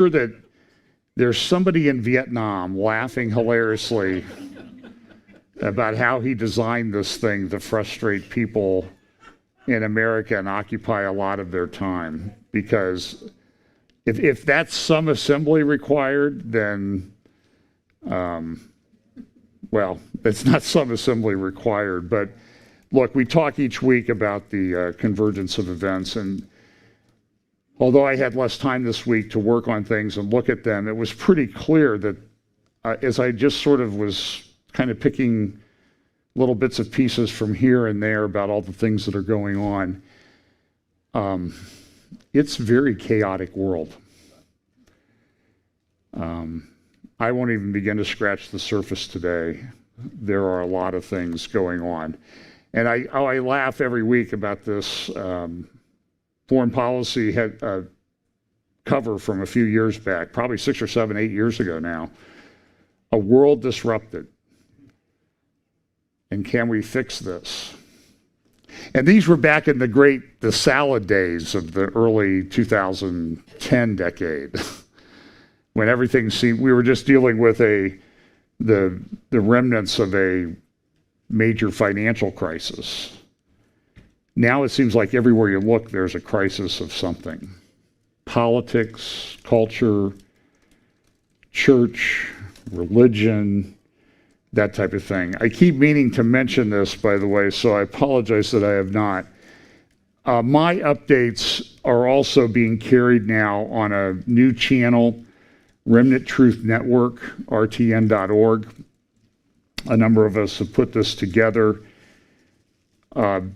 sure that there's somebody in Vietnam laughing hilariously about how he designed this thing to frustrate people in America and occupy a lot of their time. Because if that's some assembly required, then, well, it's not some assembly required. But look, we talk each week about the convergence of events, and although I had less time this week to work on things and look at them, it was pretty clear that as I just sort of was kind of picking little bits of pieces from here and there about all the things that are going on, it's a very chaotic world. I won't even begin to scratch the surface today. There are a lot of things going on. And I laugh every week about this foreign policy cover from a few years back, probably 6 or 7, 8 years ago now. A world disrupted. And can we fix this? And these were back in the salad days of the early 2010 decade, when everything seemed, we were just dealing with the remnants of a major financial crisis. Now it seems like everywhere you look, there's a crisis of something. Politics, culture, church, religion, that type of thing. I keep meaning to mention this, by the way, so I apologize that I have not. My updates are also being carried now on a new channel, Remnant Truth Network, rtn.org. A number of us have put this together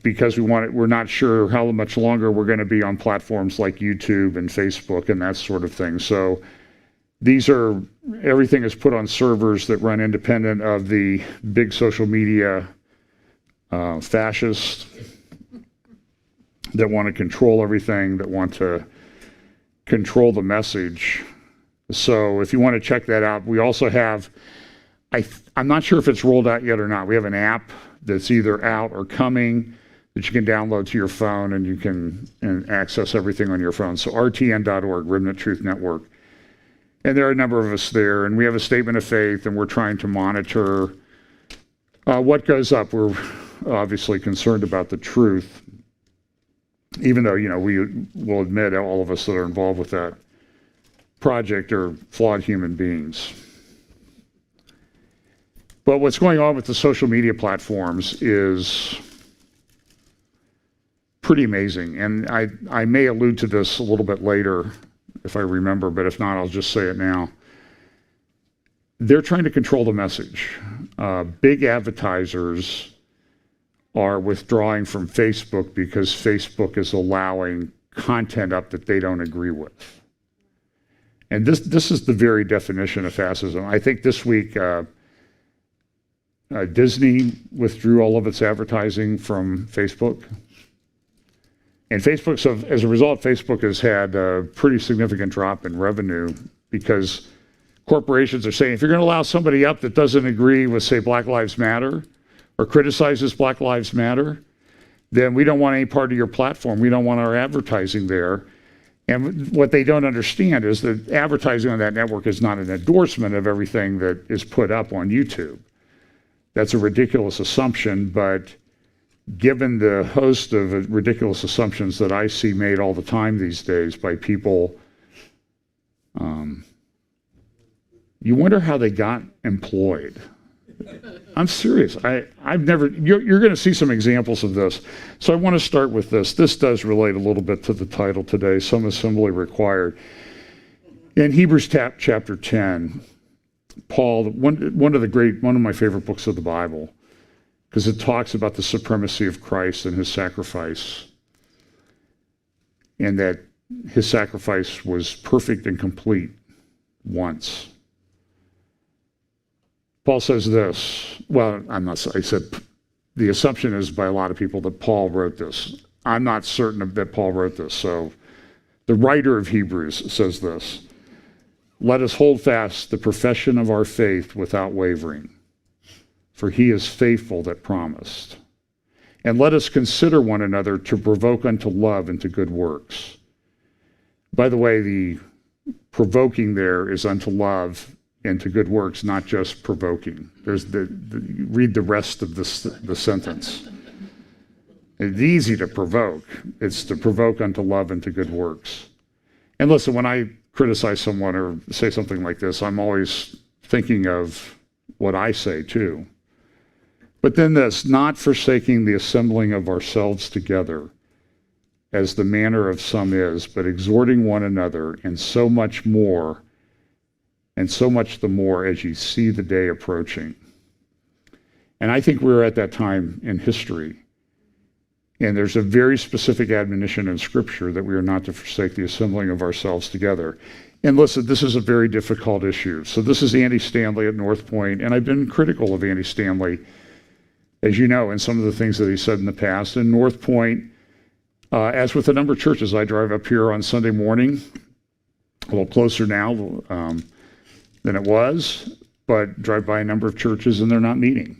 because we're not sure how much longer we're going to be on platforms like YouTube and Facebook and that sort of thing. So everything is put on servers that run independent of the big social media fascists that want to control everything, that want to control the message. So if you want to check that out, we also have, I'm not sure if it's rolled out yet or not. We have an app that's either out or coming that you can download to your phone, and you can access everything on your phone. So rtn.org, Remnant Truth Network. And there are a number of us there, and we have a statement of faith, and we're trying to monitor what goes up. We're obviously concerned about the truth, even though, we will admit, all of us that are involved with that project are flawed human beings. But what's going on with the social media platforms is pretty amazing. And I may allude to this a little bit later if I remember, but if not, I'll just say it now. They're trying to control the message. Big advertisers are withdrawing from Facebook because Facebook is allowing content up that they don't agree with. And this is the very definition of fascism. I think this week, Disney withdrew all of its advertising from Facebook. And Facebook, so as a result, Facebook has had a pretty significant drop in revenue because corporations are saying, if you're going to allow somebody up that doesn't agree with, say, Black Lives Matter or criticizes Black Lives Matter, then we don't want any part of your platform. We don't want our advertising there. And what they don't understand is that advertising on that network is not an endorsement of everything that is put up on YouTube. That's a ridiculous assumption, but given the host of ridiculous assumptions that I see made all the time these days by people, you wonder how they got employed. I'm serious. I've never, you're going to see some examples of this. So I want to start with this. This does relate a little bit to the title today, Some Assembly Required. In Hebrews chapter 10, Paul, one of my favorite books of the Bible, because it talks about the supremacy of Christ and his sacrifice, and that his sacrifice was perfect and complete once. Paul says this, I said the assumption is by a lot of people that Paul wrote this. I'm not certain that Paul wrote this. So the writer of Hebrews says this: let us hold fast the profession of our faith without wavering, for he is faithful that promised. And let us consider one another to provoke unto love and to good works. By the way, the provoking there is unto love and to good works, not just provoking. There's read the rest of the sentence. It's easy to provoke. It's to provoke unto love and to good works. And listen, when I criticize someone or say something like this, I'm always thinking of what I say too. But then this, not forsaking the assembling of ourselves together, as the manner of some is, but exhorting one another, and so much more, and so much the more as you see the day approaching. And I think we're at that time in history. And there's a very specific admonition in Scripture that we are not to forsake the assembling of ourselves together. And listen, this is a very difficult issue. So this is Andy Stanley at North Point, and I've been critical of Andy Stanley, as you know, in some of the things that he said in the past. In North Point, as with a number of churches, I drive up here on Sunday morning, a little closer now than it was, but drive by a number of churches and they're not meeting.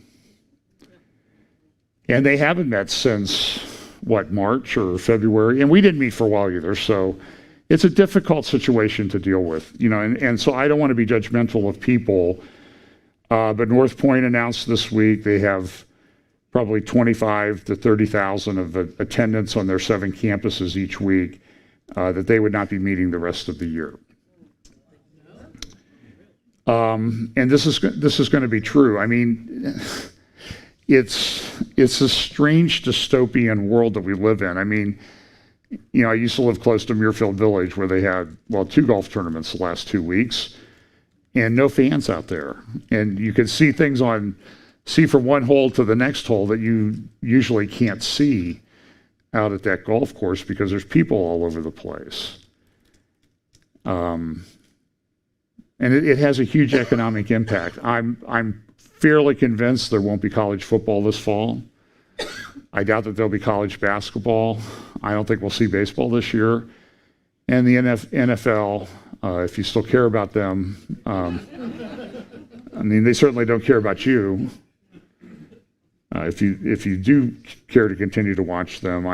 And they haven't met since, March or February? And we didn't meet for a while either, so it's a difficult situation to deal with, and so I don't want to be judgmental of people, but North Point announced this week they have probably 25 to 30,000 of attendance on their 7 campuses each week, that they would not be meeting the rest of the year. And this is going to be true. I mean, it's a strange dystopian world that we live in. I mean, I used to live close to Muirfield Village where they had, 2 golf tournaments the last 2 weeks and no fans out there. And you could see things see from one hole to the next hole that you usually can't see out at that golf course because there's people all over the place. And it has a huge economic impact. I'm fairly convinced there won't be college football this fall. I doubt that there'll be college basketball. I don't think we'll see baseball this year. And the NFL, if you still care about them, they certainly don't care about you. If you do care to continue to watch them,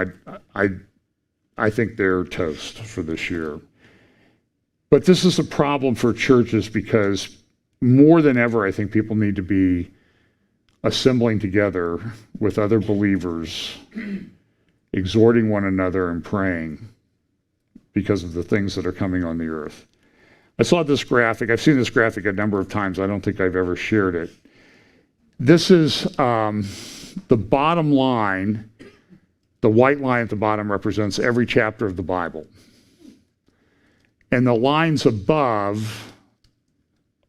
I think they're toast for this year. But this is a problem for churches because more than ever, I think people need to be assembling together with other believers, exhorting one another and praying because of the things that are coming on the earth. I saw this graphic. I've seen this graphic a number of times. I don't think I've ever shared it. This is the bottom line. The white line at the bottom represents every chapter of the Bible. And the lines above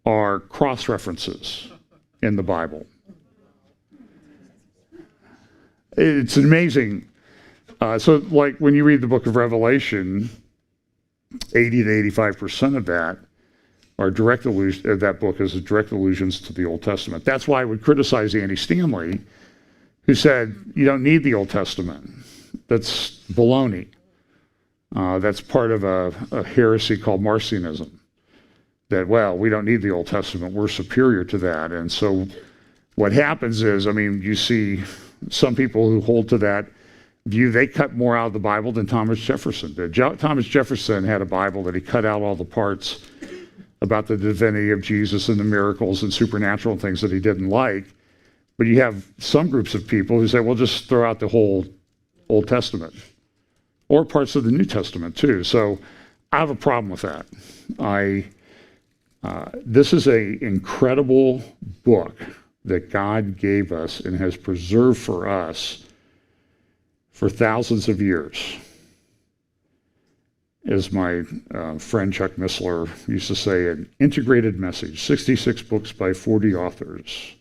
are cross-references in the Bible. It's amazing. So like when you read the book of Revelation, 80 to 85% of that are direct allusion. That book is direct allusions to the Old Testament. That's why I would criticize Andy Stanley, who said, you don't need the Old Testament. That's baloney. That's part of a heresy called Marcionism. That, we don't need the Old Testament. We're superior to that. And so what happens is, you see some people who hold to that view, they cut more out of the Bible than Thomas Jefferson did. Thomas Jefferson had a Bible that he cut out all the parts about the divinity of Jesus and the miracles and supernatural things that he didn't like. But you have some groups of people who say, well, just throw out the whole Old Testament or parts of the New Testament too. So I have a problem with that. This is an incredible book that God gave us and has preserved for us for thousands of years. As my friend Chuck Missler used to say, an integrated message, 66 books by 40 authors,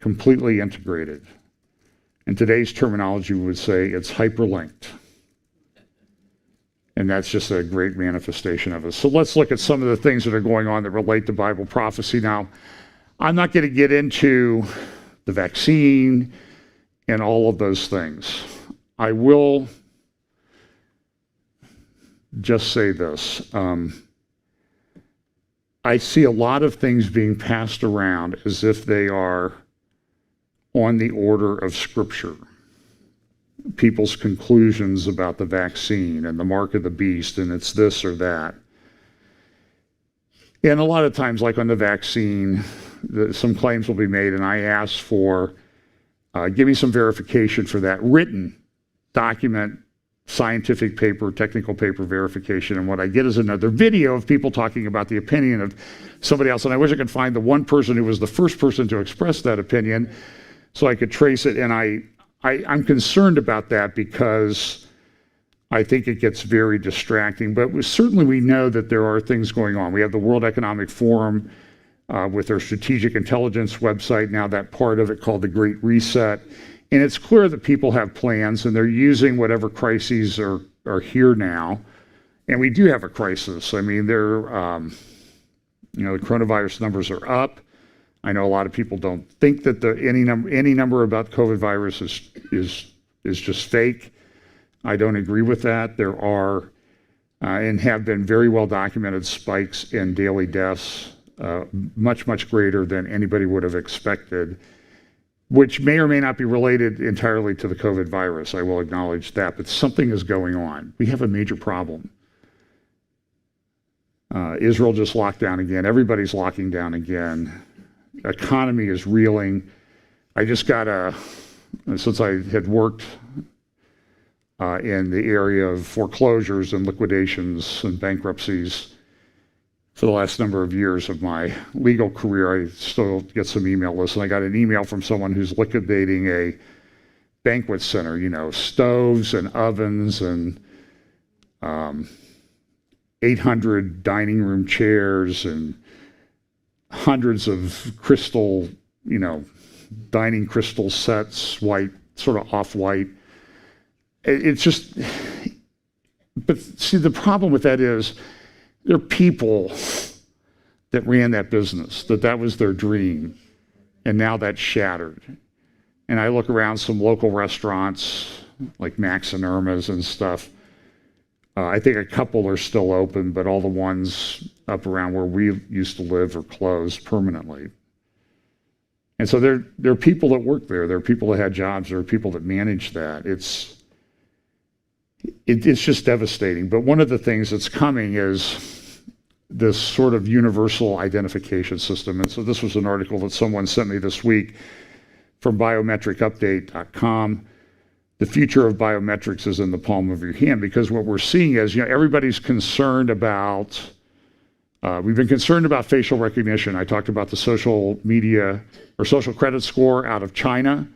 completely integrated. In today's terminology, we would say it's hyperlinked. And that's just a great manifestation of it. So let's look at some of the things that are going on that relate to Bible prophecy. Now, I'm not going to get into the vaccine and all of those things. I will just say this. I see a lot of things being passed around as if they are on the order of Scripture. People's conclusions about the vaccine and the mark of the beast, and it's this or that. And a lot of times, like on the vaccine, some claims will be made, and I ask for, give me some verification for that written document, scientific paper, technical paper verification. And what I get is another video of people talking about the opinion of somebody else. And I wish I could find the one person who was the first person to express that opinion so I could trace it. And I'm concerned about that because I think it gets very distracting. But certainly we know that there are things going on. We have the World Economic Forum with their strategic intelligence website, now that part of it called the Great Reset. And it's clear that people have plans and they're using whatever crises are here now. And we do have a crisis. I mean, the coronavirus numbers are up. I know a lot of people don't think that any number about COVID virus is just fake. I don't agree with that. There are and have been very well documented spikes in daily deaths, much, much greater than anybody would have expected, which may or may not be related entirely to the COVID virus. I will acknowledge that, but something is going on. We have a major problem. Israel just locked down again. Everybody's locking down again. Economy is reeling. I just got since I had worked in the area of foreclosures and liquidations and bankruptcies for the last number of years of my legal career, I still get some email lists. And I got an email from someone who's liquidating a banquet center, stoves and ovens and 800 dining room chairs and hundreds of crystal, dining crystal sets, white, sort of off-white. It's just, but see, the problem with that is there are people that ran that business, that was their dream, and now that's shattered. And I look around some local restaurants like Max and Irma's and stuff. I think a couple are still open, but all the ones up around where we used to live are closed permanently. And so there are people that work there. There are people that had jobs. There are people that manage that. It's just devastating. But one of the things that's coming is this sort of universal identification system. And so this was an article that someone sent me this week from biometricupdate.com. The future of biometrics is in the palm of your hand, because what we're seeing is, everybody's concerned about, we've been concerned about facial recognition. I talked about the social media or social credit score out of China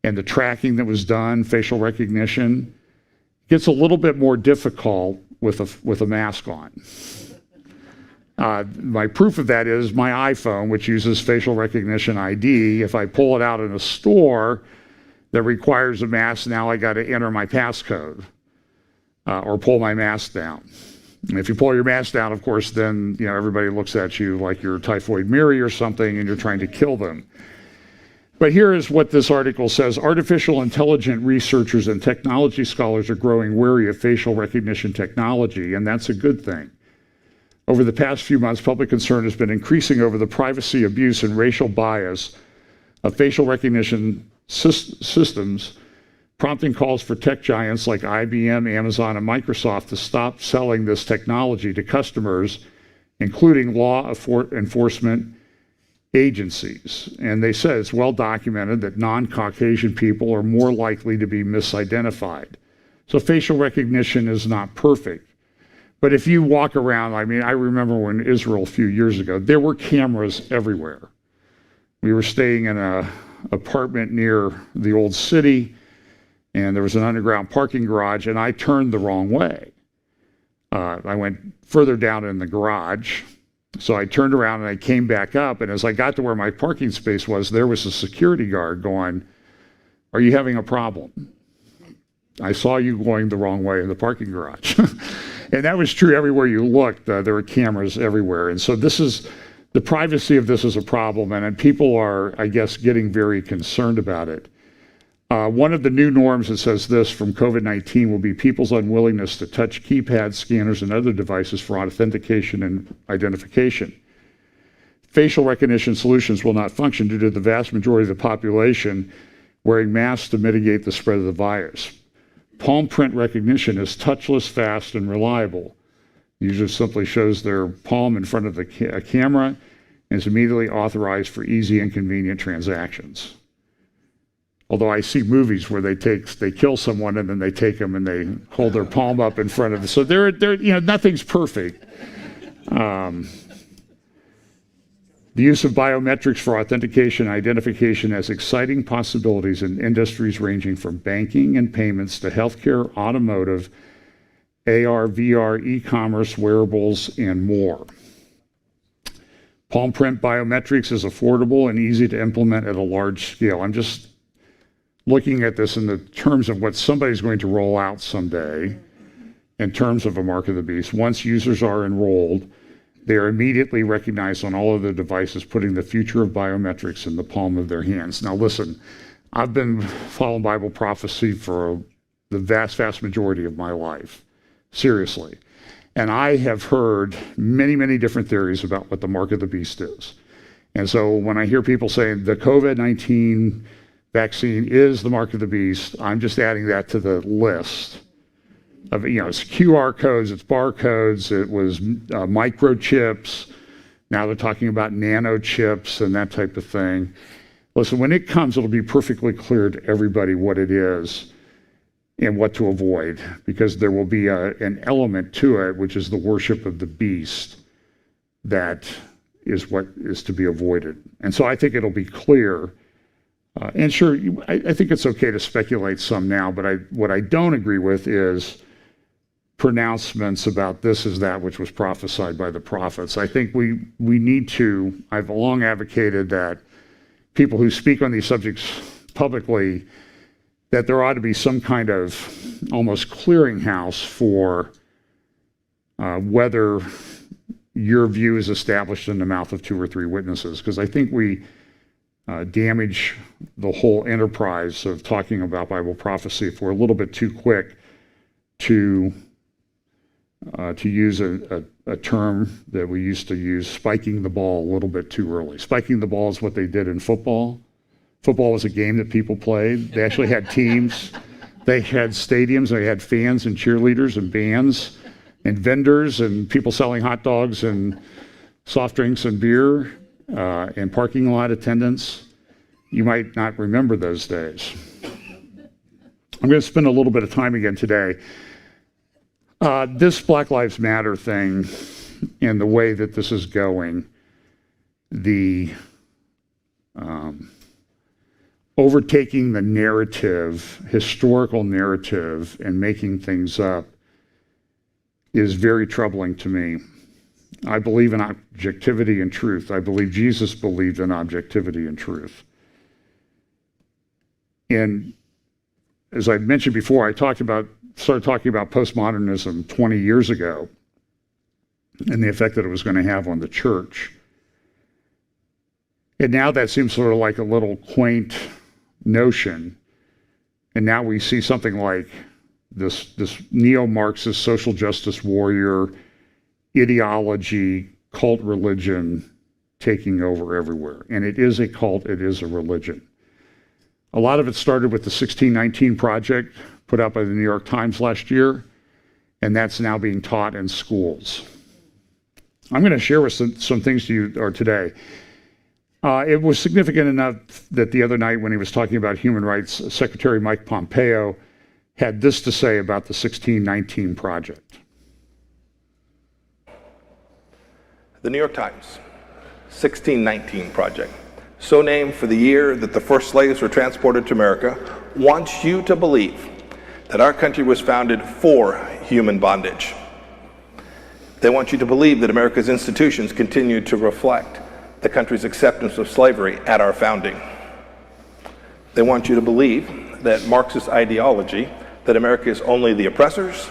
and the tracking that was done, facial recognition. Gets a little bit more difficult with a mask on. My proof of that is my iPhone, which uses facial recognition ID. If I pull it out in a store that requires a mask, now I got to enter my passcode or pull my mask down. And if you pull your mask down, of course, then everybody looks at you like you're Typhoid Mary or something, and you're trying to kill them. But here is what this article says. Artificial intelligence researchers and technology scholars are growing wary of facial recognition technology, and that's a good thing. Over the past few months, public concern has been increasing over the privacy abuse and racial bias of facial recognition systems, prompting calls for tech giants like IBM, Amazon, and Microsoft to stop selling this technology to customers, including law enforcement agencies. And they said it's well documented that non-Caucasian people are more likely to be misidentified. So facial recognition is not perfect. But if you walk around, I remember when Israel a few years ago, there were cameras everywhere. We were staying in an apartment near the old city, and there was an underground parking garage, and I turned the wrong way. I went further down in the garage. So I turned around and I came back up, and as I got to where my parking space was, there was a security guard going, "Are you having a problem? I saw you going the wrong way in the parking garage." And that was true everywhere you looked. There were cameras everywhere. And so the privacy of this is a problem, and people are, I guess, getting very concerned about it. One of the new norms that says this from COVID-19 will be people's unwillingness to touch keypads, scanners, and other devices for authentication and identification. Facial recognition solutions will not function due to the vast majority of the population wearing masks to mitigate the spread of the virus. Palm print recognition is touchless, fast, and reliable. Usually simply shows their palm in front of a camera and is immediately authorized for easy and convenient transactions. Although I see movies where they kill someone and then they take them and they hold their palm up in front of it. So nothing's perfect. The use of biometrics for authentication and identification has exciting possibilities in industries ranging from banking and payments to healthcare, automotive, AR, VR, e-commerce, wearables, and more. Palm print biometrics is affordable and easy to implement at a large scale. I'm just looking at this in the terms of what somebody's going to roll out someday in terms of a mark of the beast. Once users are enrolled, they are immediately recognized on all of their devices, putting the future of biometrics in the palm of their hands. Now listen, I've been following Bible prophecy for the vast, vast majority of my life, seriously. And I have heard many, many different theories about what the mark of the beast is. And so when I hear people saying the COVID-19 vaccine is the mark of the beast, I'm just adding that to the list. It's QR codes, it's barcodes, it was microchips. Now they're talking about nanochips and that type of thing. Listen, when it comes, it'll be perfectly clear to everybody what it is and what to avoid, because there will be an element to it, which is the worship of the beast, that is what is to be avoided. And so I think it'll be clear. And sure, I think it's okay to speculate some now, but what I don't agree with is pronouncements about this is that which was prophesied by the prophets. I think we need to, I've long advocated that people who speak on these subjects publicly, that there ought to be some kind of almost clearinghouse for whether your view is established in the mouth of 2 or 3 witnesses, because I think we damage the whole enterprise of talking about Bible prophecy if we're a little bit too quick to use a term that we used to use, spiking the ball a little bit too early. Spiking the ball is what they did in football. Football was a game that people played. They actually had teams. They had stadiums. They had fans and cheerleaders and bands and vendors and people selling hot dogs and soft drinks and beer and parking lot attendants. You might not remember those days. I'm going to spend a little bit of time again today. This Black Lives Matter thing and the way that this is going, the overtaking the narrative, historical narrative, and making things up is very troubling to me. I believe in objectivity and truth. I believe Jesus believed in objectivity and truth. And as I mentioned before, I started talking about postmodernism 20 years ago and the effect that it was going to have on the church. And now that seems sort of like a little quaint notion. And now we see something like this neo-Marxist social justice warrior ideology, cult religion taking over everywhere. And it is a cult, it is a religion. A lot of it started with the 1619 Project put out by the New York Times last year, and that's now being taught in schools. I'm going to share with some things to you today. It was significant enough that the other night when he was talking about human rights, Secretary Mike Pompeo had this to say about the 1619 Project. The New York Times, 1619 Project, so named for the year that the first slaves were transported to America, wants you to believe that our country was founded for human bondage. They want you to believe that America's institutions continue to reflect the country's acceptance of slavery at our founding. They want you to believe that Marxist ideology, that America is only the oppressors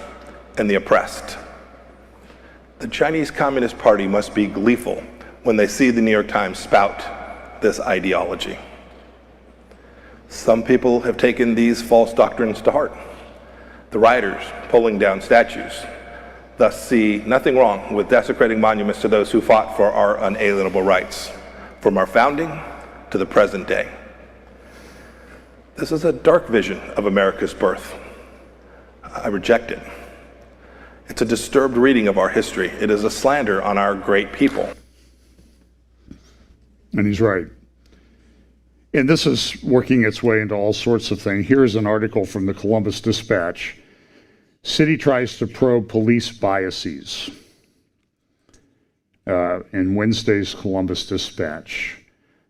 and the oppressed. The Chinese Communist Party must be gleeful when they see the New York Times spout this ideology. Some people have taken these false doctrines to heart. The rioters pulling down statues thus see nothing wrong with desecrating monuments to those who fought for our unalienable rights, from our founding to the present day. This is a dark vision of America's birth. I reject it. It's a disturbed reading of our history. It is a slander on our great people. And he's right. And this is working its way into all sorts of things. Here's an article from the Columbus Dispatch. City tries to probe police biases. In Wednesday's Columbus Dispatch.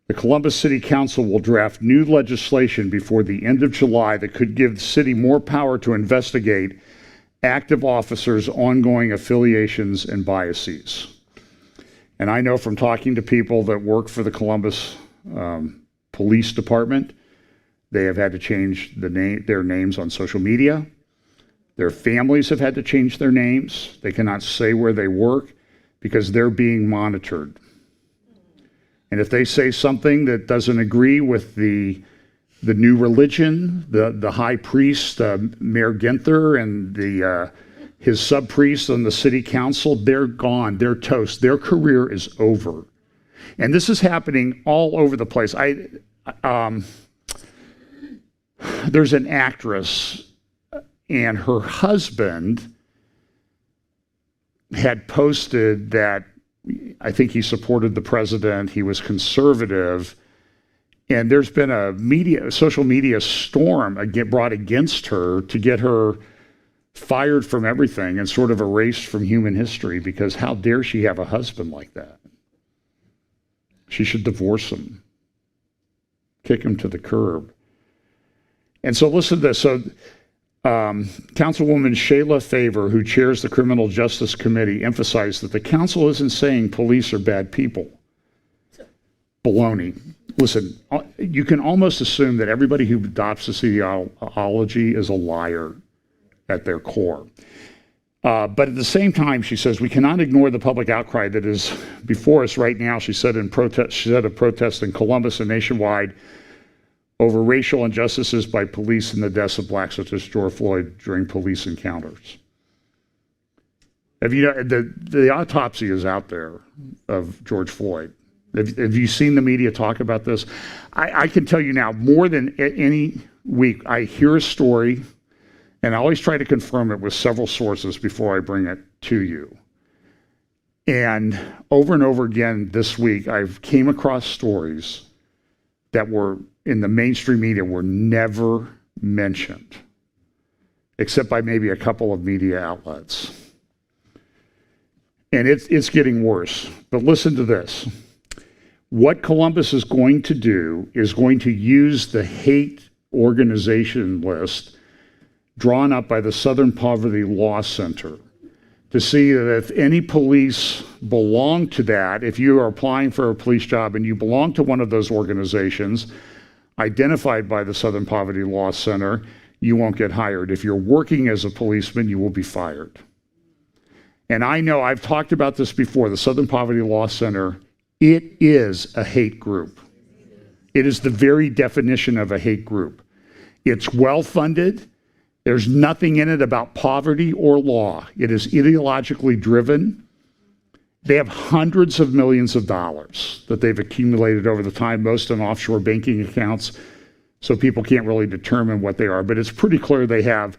The Columbus City Council will draft new legislation before the end of July that could give the city more power to investigate active officers' ongoing affiliations and biases. And I know from talking to people that work for the Columbus Police Department, they have had to change their names on social media. Their families have had to change their names. They cannot say where they work because they're being monitored. And if they say something that doesn't agree with the new religion, the high priest, Mayor Ginther, and his sub-priests on the city council, they're gone, they're toast, their career is over. And this is happening all over the place. There's an actress, and her husband had posted that I think he supported the president, he was conservative, and there's been a social media storm brought against her to get her fired from everything and sort of erased from human history, because how dare she have a husband like that? She should divorce him, kick him to the curb. And so listen to this. So Councilwoman Shayla Favor, who chairs the Criminal Justice Committee, emphasized that the council isn't saying police are bad people. Baloney. Listen, you can almost assume that everybody who adopts this ideology is a liar at their core. But at the same time, she says, we cannot ignore the public outcry that is before us right now, she said of protest in Columbus and nationwide over racial injustices by police and the deaths of blacks such as George Floyd during police encounters. Have you know, the autopsy is out there of George Floyd. Have you seen the media talk about this? I can tell you now, more than any week, I hear a story, and I always try to confirm it with several sources before I bring it to you. And over again this week, I've came across stories that were in the mainstream media were never mentioned, except by maybe a couple of media outlets. And it's getting worse. But listen to this. What Columbus is going to do is going to use the hate organization list drawn up by the Southern Poverty Law Center to see that if any police belong to that, if you are applying for a police job and you belong to one of those organizations identified by the Southern Poverty Law Center, you won't get hired. If you're working as a policeman, you will be fired. And I know I've talked about this before, the Southern Poverty Law Center, it is a hate group. It is the very definition of a hate group. It's well-funded. There's nothing in it about poverty or law. It is ideologically driven. They have hundreds of millions of dollars that they've accumulated over the time, most in offshore banking accounts, so people can't really determine what they are. But it's pretty clear they have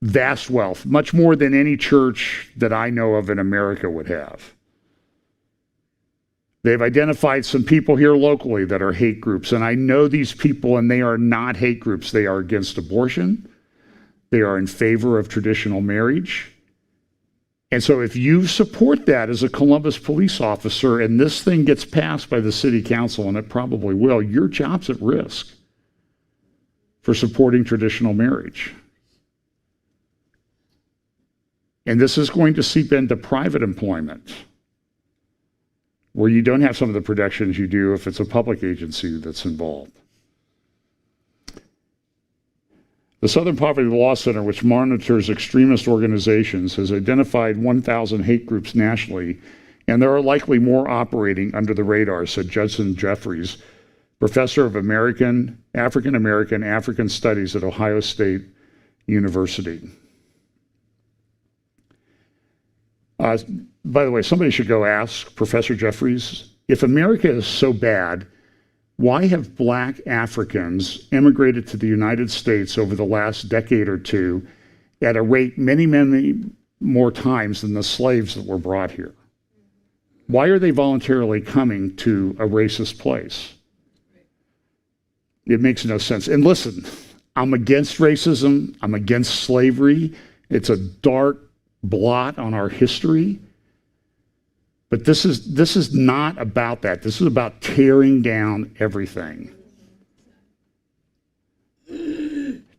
vast wealth, much more than any church that I know of in America would have. They've identified some people here locally that are hate groups, and I know these people, and they are not hate groups. They are against abortion. They are in favor of traditional marriage. And so if you support that as a Columbus police officer and this thing gets passed by the city council, and it probably will, your job's at risk for supporting traditional marriage. And this is going to seep into private employment, where you don't have some of the protections you do if it's a public agency that's involved. The Southern Poverty Law Center, which monitors extremist organizations, has identified 1,000 hate groups nationally, and there are likely more operating under the radar, said Judson Jeffries, professor of African American African Studies at Ohio State University. By the way, somebody should go ask Professor Jeffries, if America is so bad, why have black Africans immigrated to the United States over the last decade or two at a rate many more times than the slaves that were brought here. Why are they voluntarily coming to a racist place? It makes no sense. And listen, I'm against racism. I'm against slavery. It's a dark blot on our history. But this is not about that. This is about tearing down everything.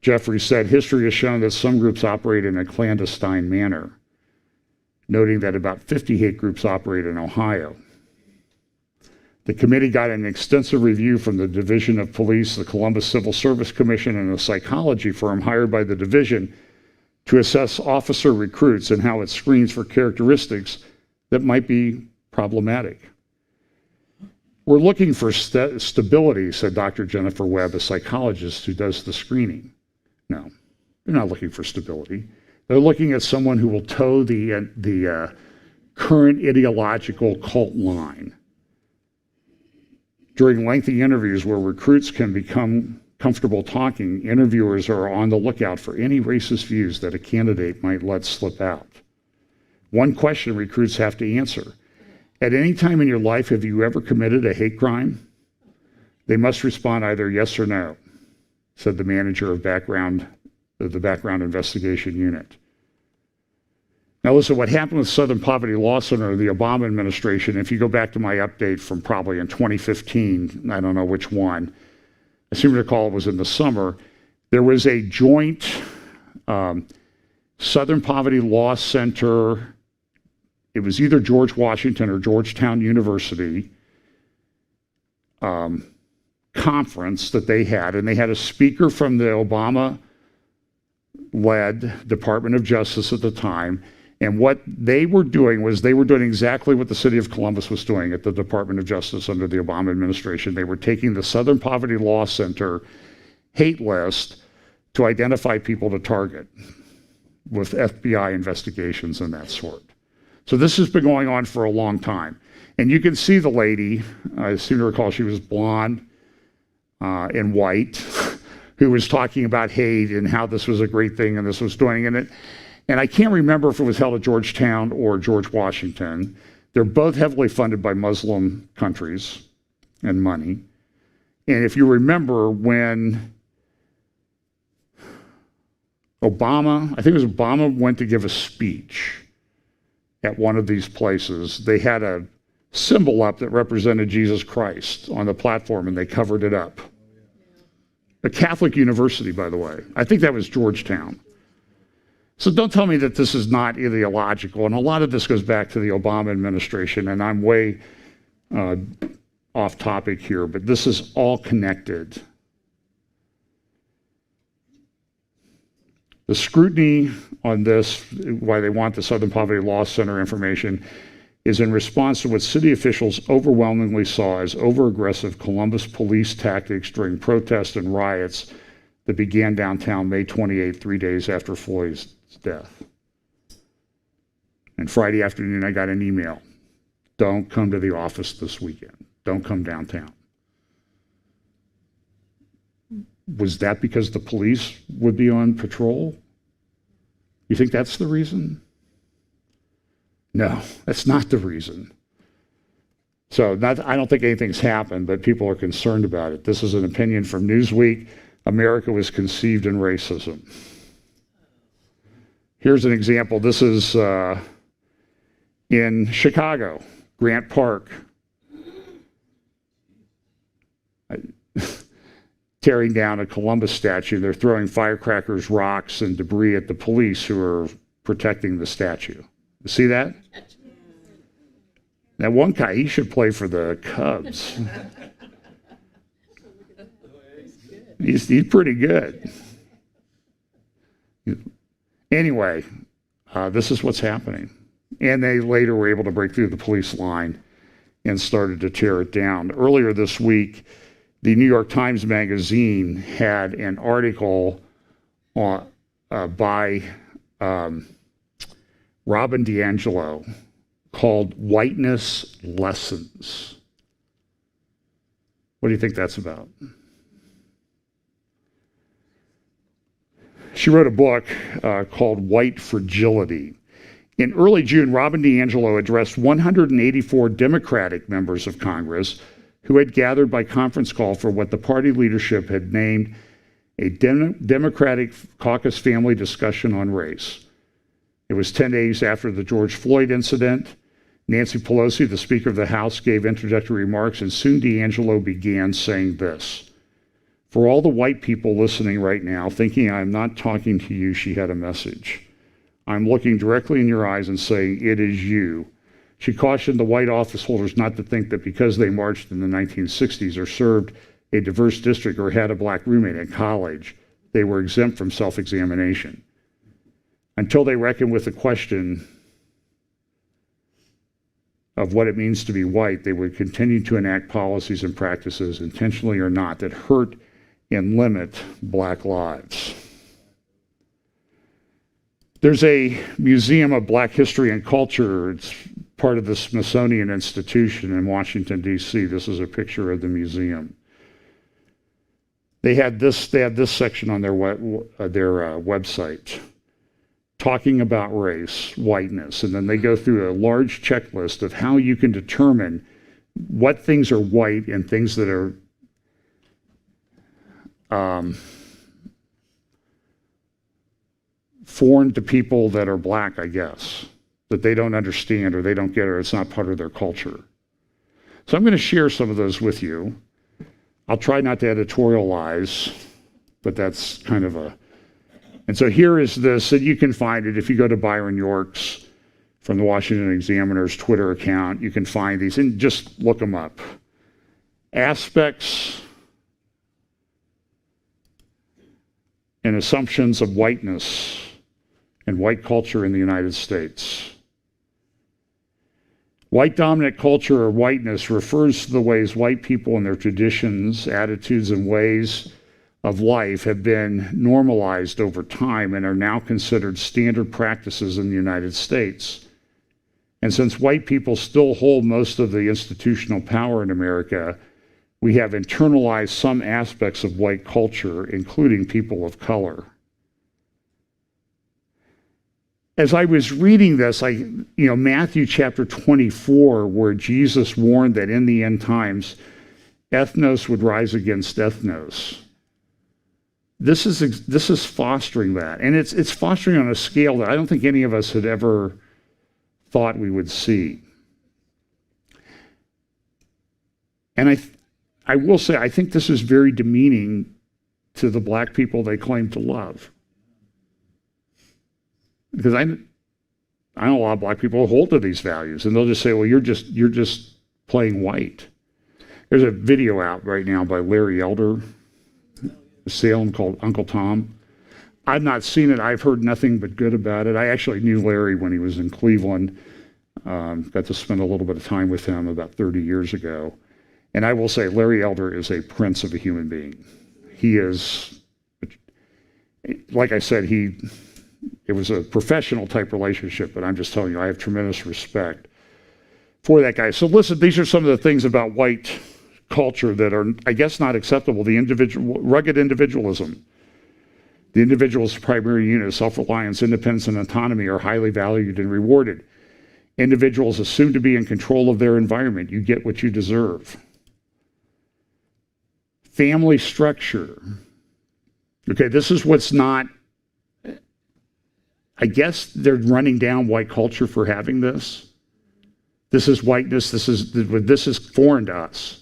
Jeffrey said, history has shown that some groups operate in a clandestine manner, noting that about 50 hate groups operate in Ohio. The committee got an extensive review from the Division of Police, the Columbus Civil Service Commission, and a psychology firm hired by the division to assess officer recruits and how it screens for characteristics that might be problematic. We're looking for stability, said Dr. Jennifer Webb, a psychologist who does the screening. No, they're not looking for stability. They're looking at someone who will toe the current ideological cult line. During lengthy interviews where recruits can become comfortable talking, interviewers are on the lookout for any racist views that a candidate might let slip out. One question recruits have to answer: at any time in your life, have you ever committed a hate crime? They must respond either yes or no, said the manager of the background investigation unit. Now listen, what happened with Southern Poverty Law Center, the Obama administration, if you go back to my update from probably in 2015, I don't know which one, I seem to recall it was in the summer, there was a joint Southern Poverty Law Center, it was either George Washington or Georgetown University conference that they had, and they had a speaker from the Obama-led Department of Justice at the time. And what they were doing was they were doing exactly what the city of Columbus was doing at the Department of Justice under the Obama administration. They were taking the Southern Poverty Law Center hate list to identify people to target with FBI investigations and that sort. So this has been going on for a long time. And you can see the lady, I seem to recall she was blonde and white, who was talking about hate and how this was a great thing and this was doing it. And I can't remember if it was held at Georgetown or George Washington. They're both heavily funded by Muslim countries and money. And if you remember when Obama, I think it was Obama, went to give a speech at one of these places, they had a symbol up that represented Jesus Christ on the platform and they covered it up. A Catholic university, by the way. I think that was Georgetown. So don't tell me that this is not ideological. And a lot of this goes back to the Obama administration, and I'm way off topic here, but this is all connected. The scrutiny on this, why they want the Southern Poverty Law Center information, is in response to what city officials overwhelmingly saw as over-aggressive Columbus police tactics during protests and riots that began downtown May 28, 3 days after Floyd's death. And Friday afternoon, I got an email. Don't come to the office this weekend. Don't come downtown. Was that because the police would be on patrol? You think that's the reason? No, that's not the reason. So I don't think anything's happened, but people are concerned about it. This is an opinion from Newsweek. America was conceived in racism. Here's an example. This is in Chicago, Grant Park. Tearing down a Columbus statue. They're throwing firecrackers, rocks, and debris at the police who are protecting the statue. You see that? That one guy, he should play for the Cubs. He's pretty good. Anyway, this is what's happening. And they later were able to break through the police line and started to tear it down. Earlier this week, the New York Times Magazine had an article by Robin DiAngelo called Whiteness Lessons. What do you think that's about? She wrote a book called White Fragility. In early June, Robin DiAngelo addressed 184 Democratic members of Congress who had gathered by conference call for what the party leadership had named a Democratic caucus family discussion on race. It was 10 days after the George Floyd incident. Nancy Pelosi, the Speaker of the House, gave introductory remarks, and soon DiAngelo began saying this. For all the white people listening right now, thinking I'm not talking to you, she had a message. I'm looking directly in your eyes and saying, it is you. She cautioned the white office holders not to think that because they marched in the 1960s or served a diverse district or had a black roommate in college, they were exempt from self-examination. Until they reckon with the question of what it means to be white, they would continue to enact policies and practices, intentionally or not, that hurt and limit black lives. There's a Museum of Black History and Culture. It's part of the Smithsonian Institution in Washington, D.C. This is a picture of the museum. They had this section on their website talking about race, whiteness, and then they go through a large checklist of how you can determine what things are white and things that are foreign to people that are black, I guess, that they don't understand or they don't get or it's not part of their culture. So I'm going to share some of those with you. I'll try not to editorialize, but that's kind of a... And so here is this, and you can find it if you go to Byron York's from the Washington Examiner's Twitter account. You can find these and just look them up. Aspects and assumptions of whiteness and white culture in the United States. White dominant culture or whiteness refers to the ways white people and their traditions, attitudes, and ways of life have been normalized over time and are now considered standard practices in the United States. And since white people still hold most of the institutional power in America, we have internalized some aspects of white culture, including people of color. As I was reading this, Matthew chapter 24, where Jesus warned that in the end times, ethnos would rise against ethnos. This is fostering that, and it's fostering on a scale that I don't think any of us had ever thought we would see. And I will say, I think this is very demeaning to the black people they claim to love. Because I know a lot of black people hold to these values, and they'll just say, well, you're just playing white. There's a video out right now by Larry Elder, Salem, called Uncle Tom. I've not seen it. I've heard nothing but good about it. I actually knew Larry when he was in Cleveland. Got to spend a little bit of time with him about 30 years ago. And I will say, Larry Elder is a prince of a human being. He is, like I said, it was a professional type relationship, but I'm just telling you, I have tremendous respect for that guy. So listen, these are some of the things about white culture that are, I guess, not acceptable. The rugged individualism. The individual's primary unit, self-reliance, independence, and autonomy are highly valued and rewarded. Individuals assume to be in control of their environment. You get what you deserve. Family structure. Okay, this is what's not, I guess they're running down white culture for having this. This is whiteness. This is foreign to us.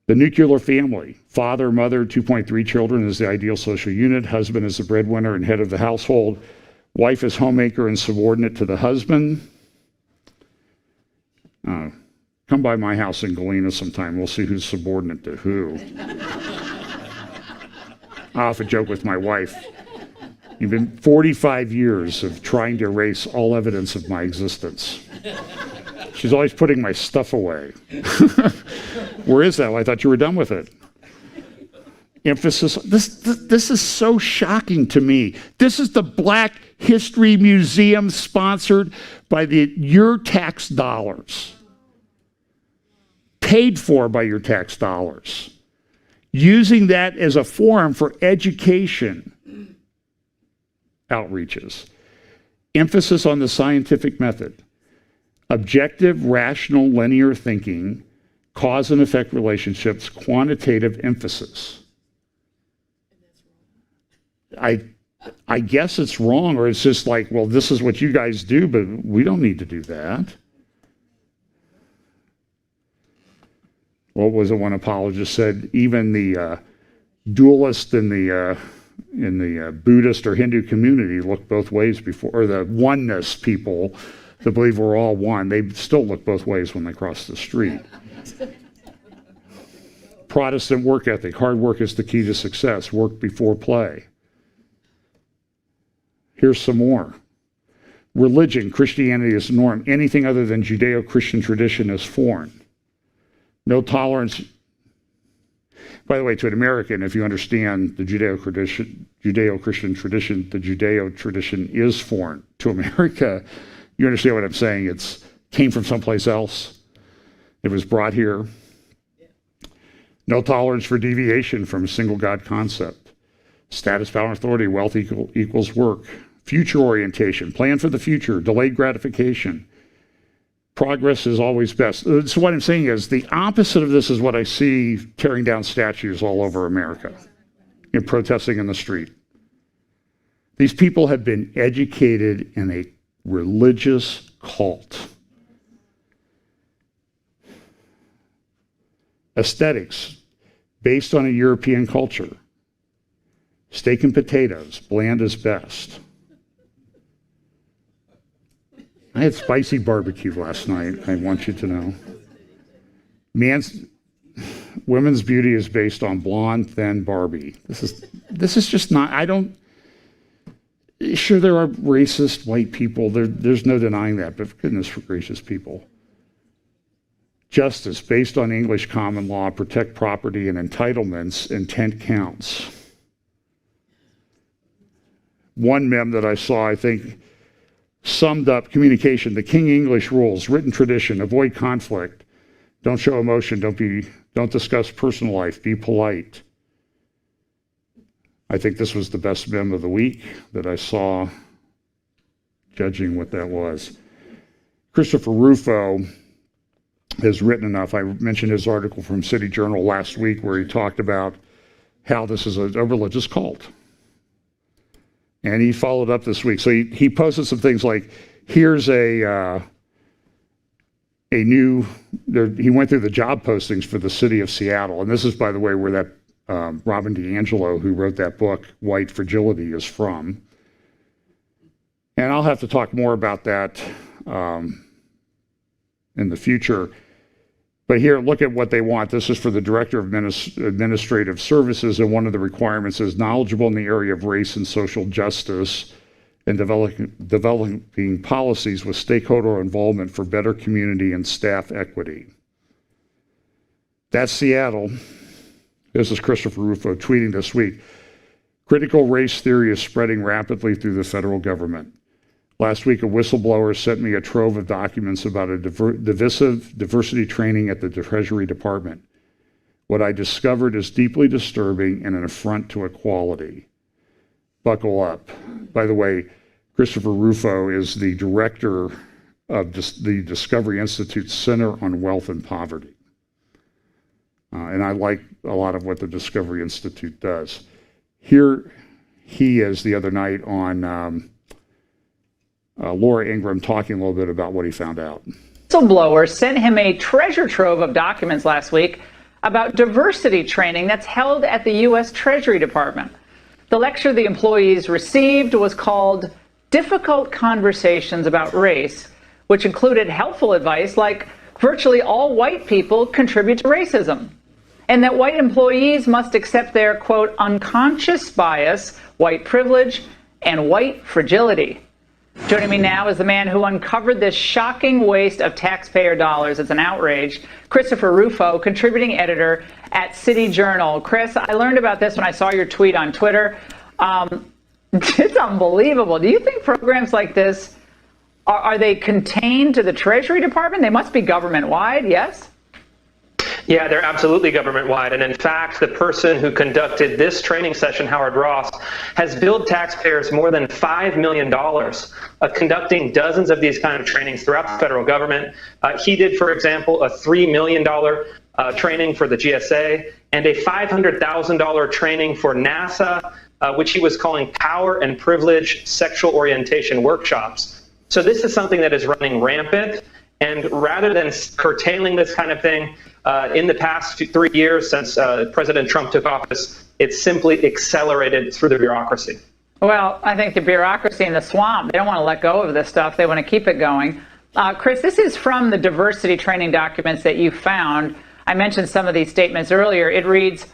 The nuclear family, father, mother, 2.3 children is the ideal social unit. Husband is the breadwinner and head of the household. Wife is homemaker and subordinate to the husband. Come by my house in Galena sometime. We'll see who's subordinate to who. I often joke with my wife. You've been 45 years of trying to erase all evidence of my existence. She's always putting my stuff away. Where is that? Well, I thought you were done with it. Emphasis. This is so shocking to me. This is the Black History Museum sponsored by your tax dollars. Paid for by your tax dollars. Using that as a forum for education outreaches. emphasis on the scientific method, objective, rational, linear thinking, cause and effect relationships, quantitative emphasis. I guess it's wrong, or it's just like, well, this is what you guys do, but we don't need to do that. What was it one apologist said? Even the dualist in the Buddhist or Hindu community look both ways before, or the oneness people that believe we're all one, they still look both ways when they cross the street. Protestant work ethic, hard work is the key to success, work before play. Here's some more. Religion, Christianity is the norm. Anything other than Judeo-Christian tradition is foreign. No tolerance. By the way, to an American, if you understand the Judeo-Christian tradition, the Judeo tradition is foreign. To America, you understand what I'm saying? It came from someplace else. It was brought here. No tolerance for deviation from a single God concept. Status, power, and authority, wealth equals work. Future orientation, plan for the future, delayed gratification. Progress is always best. So what I'm saying is the opposite of this is what I see tearing down statues all over America and protesting in the street. These people have been educated in a religious cult. Aesthetics, based on a European culture. Steak and potatoes, bland is best. I had spicy barbecue last night, I want you to know. Women's beauty is based on blonde, thin Barbie. This is just not, sure there are racist white people, there's no denying that, but goodness gracious people. Justice, based on English common law, protect property and entitlements, intent counts. One meme that I saw, I think, summed up communication, the King English rules, written tradition, avoid conflict, don't show emotion, don't discuss personal life, be polite. I think this was the best meme of the week that I saw, judging what that was. Christopher Ruffo has written enough. I mentioned his article from City Journal last week where he talked about how this is a religious cult. And he followed up this week. So he posted some things like, here's he went through the job postings for the city of Seattle. And this is, by the way, where that Robin DiAngelo, who wrote that book, White Fragility, is from. And I'll have to talk more about that in the future. But here, look at what they want. This is for the Director of Administrative Services, and one of the requirements is knowledgeable in the area of race and social justice and developing policies with stakeholder involvement for better community and staff equity. That's Seattle. This is Christopher Ruffo tweeting this week. Critical race theory is spreading rapidly through the federal government. Last week, a whistleblower sent me a trove of documents about a divisive diversity training at the Treasury Department. What I discovered is deeply disturbing and an affront to equality. Buckle up. By the way, Christopher Ruffo is the director of the Discovery Institute's Center on Wealth and Poverty. And I like a lot of what the Discovery Institute does. Here he is the other night on Laura Ingraham talking a little bit about what he found out. Whistleblower sent him a treasure trove of documents last week about diversity training that's held at the U.S. Treasury Department. The lecture the employees received was called Difficult Conversations About Race, which included helpful advice like virtually all white people contribute to racism, and that white employees must accept their, quote, unconscious bias, white privilege, and white fragility. Joining me now is the man who uncovered this shocking waste of taxpayer dollars. It's an outrage. Christopher Ruffo, contributing editor at City Journal. Chris, I learned about this when I saw your tweet on Twitter. It's unbelievable. Do you think programs like this, are they contained to the Treasury Department? They must be government-wide, yes? Yeah, they're absolutely government-wide. And in fact, the person who conducted this training session, Howard Ross, has billed taxpayers more than $5 million of conducting dozens of these kind of trainings throughout the federal government. He did, for example, a $3 million training for the GSA and a $500,000 training for NASA, which he was calling Power and Privilege Sexual Orientation Workshops. So this is something that is running rampant. And rather than curtailing this kind of thing, in the past 3 years since President Trump took office, it's simply accelerated through the bureaucracy. Well, I think the bureaucracy in the swamp, they don't want to let go of this stuff. They want to keep it going. Chris, this is from the diversity training documents that you found. I mentioned some of these statements earlier. It reads,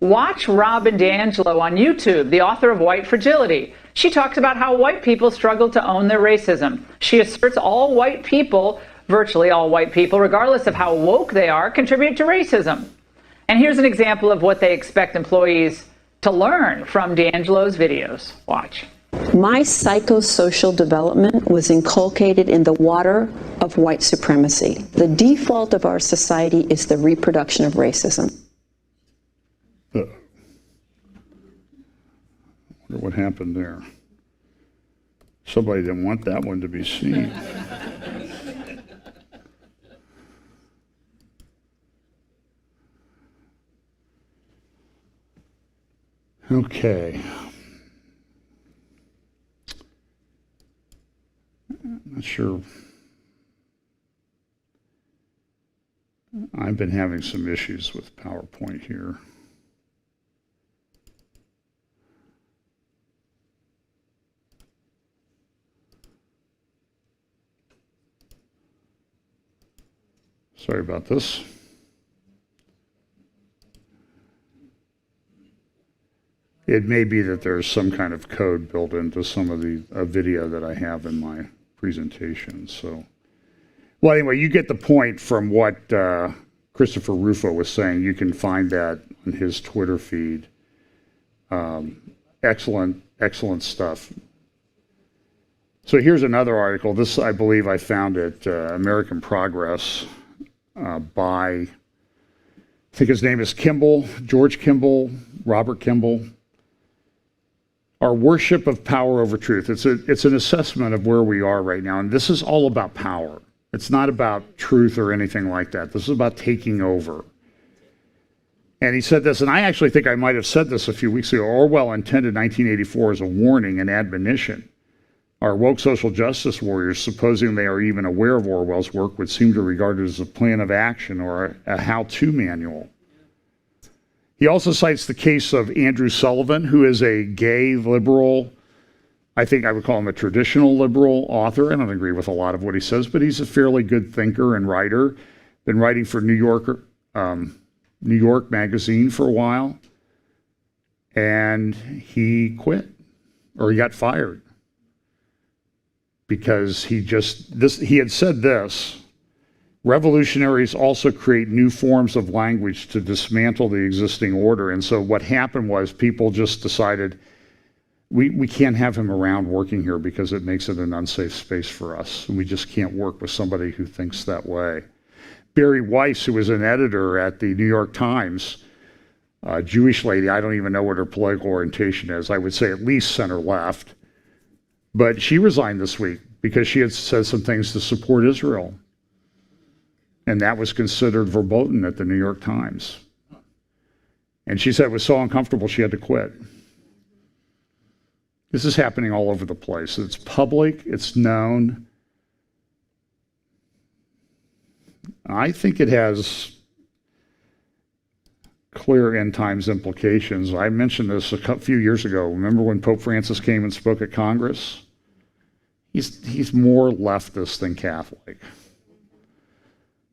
watch Robin DiAngelo on YouTube, the author of White Fragility. She talks about how white people struggle to own their racism. She asserts all white people, virtually all white people, regardless of how woke they are, contribute to racism. And here's an example of what they expect employees to learn from DiAngelo's videos. Watch. My psychosocial development was inculcated in the water of white supremacy. The default of our society is the reproduction of racism. I wonder what happened there. Somebody didn't want that one to be seen. Okay. I'm not sure. I've been having some issues with PowerPoint here. Sorry about this. It may be that there's some kind of code built into some of the video that I have in my presentation. So, well, anyway, you get the point from what Christopher Ruffo was saying. You can find that on his Twitter feed. Excellent stuff. So here's another article. This, I believe, I found at American Progress by, I think his name is Kimball, George Kimball, Robert Kimball. Our worship of power over truth. It's an assessment of where we are right now. And this is all about power. It's not about truth or anything like that. This is about taking over. And he said this, and I actually think I might have said this a few weeks ago. Orwell intended 1984 as a warning and admonition. Our woke social justice warriors, supposing they are even aware of Orwell's work, would seem to regard it as a plan of action or a how-to manual. He also cites the case of Andrew Sullivan, who is a gay liberal. I think I would call him a traditional liberal author. I don't agree with a lot of what he says, but he's a fairly good thinker and writer. Been writing for New York Magazine for a while. And he quit, or he got fired. Because he had said this, revolutionaries also create new forms of language to dismantle the existing order. And so what happened was people just decided, we can't have him around working here because it makes it an unsafe space for us. And we just can't work with somebody who thinks that way. Barry Weiss, who was an editor at the New York Times, a Jewish lady, I don't even know what her political orientation is. I would say at least center left. But she resigned this week because she had said some things to support Israel. And that was considered verboten at the New York Times. And she said it was so uncomfortable she had to quit. This is happening all over the place. It's public, it's known. I think it has clear end times implications. I mentioned this a few years ago. Remember when Pope Francis came and spoke at Congress? He's more leftist than Catholic.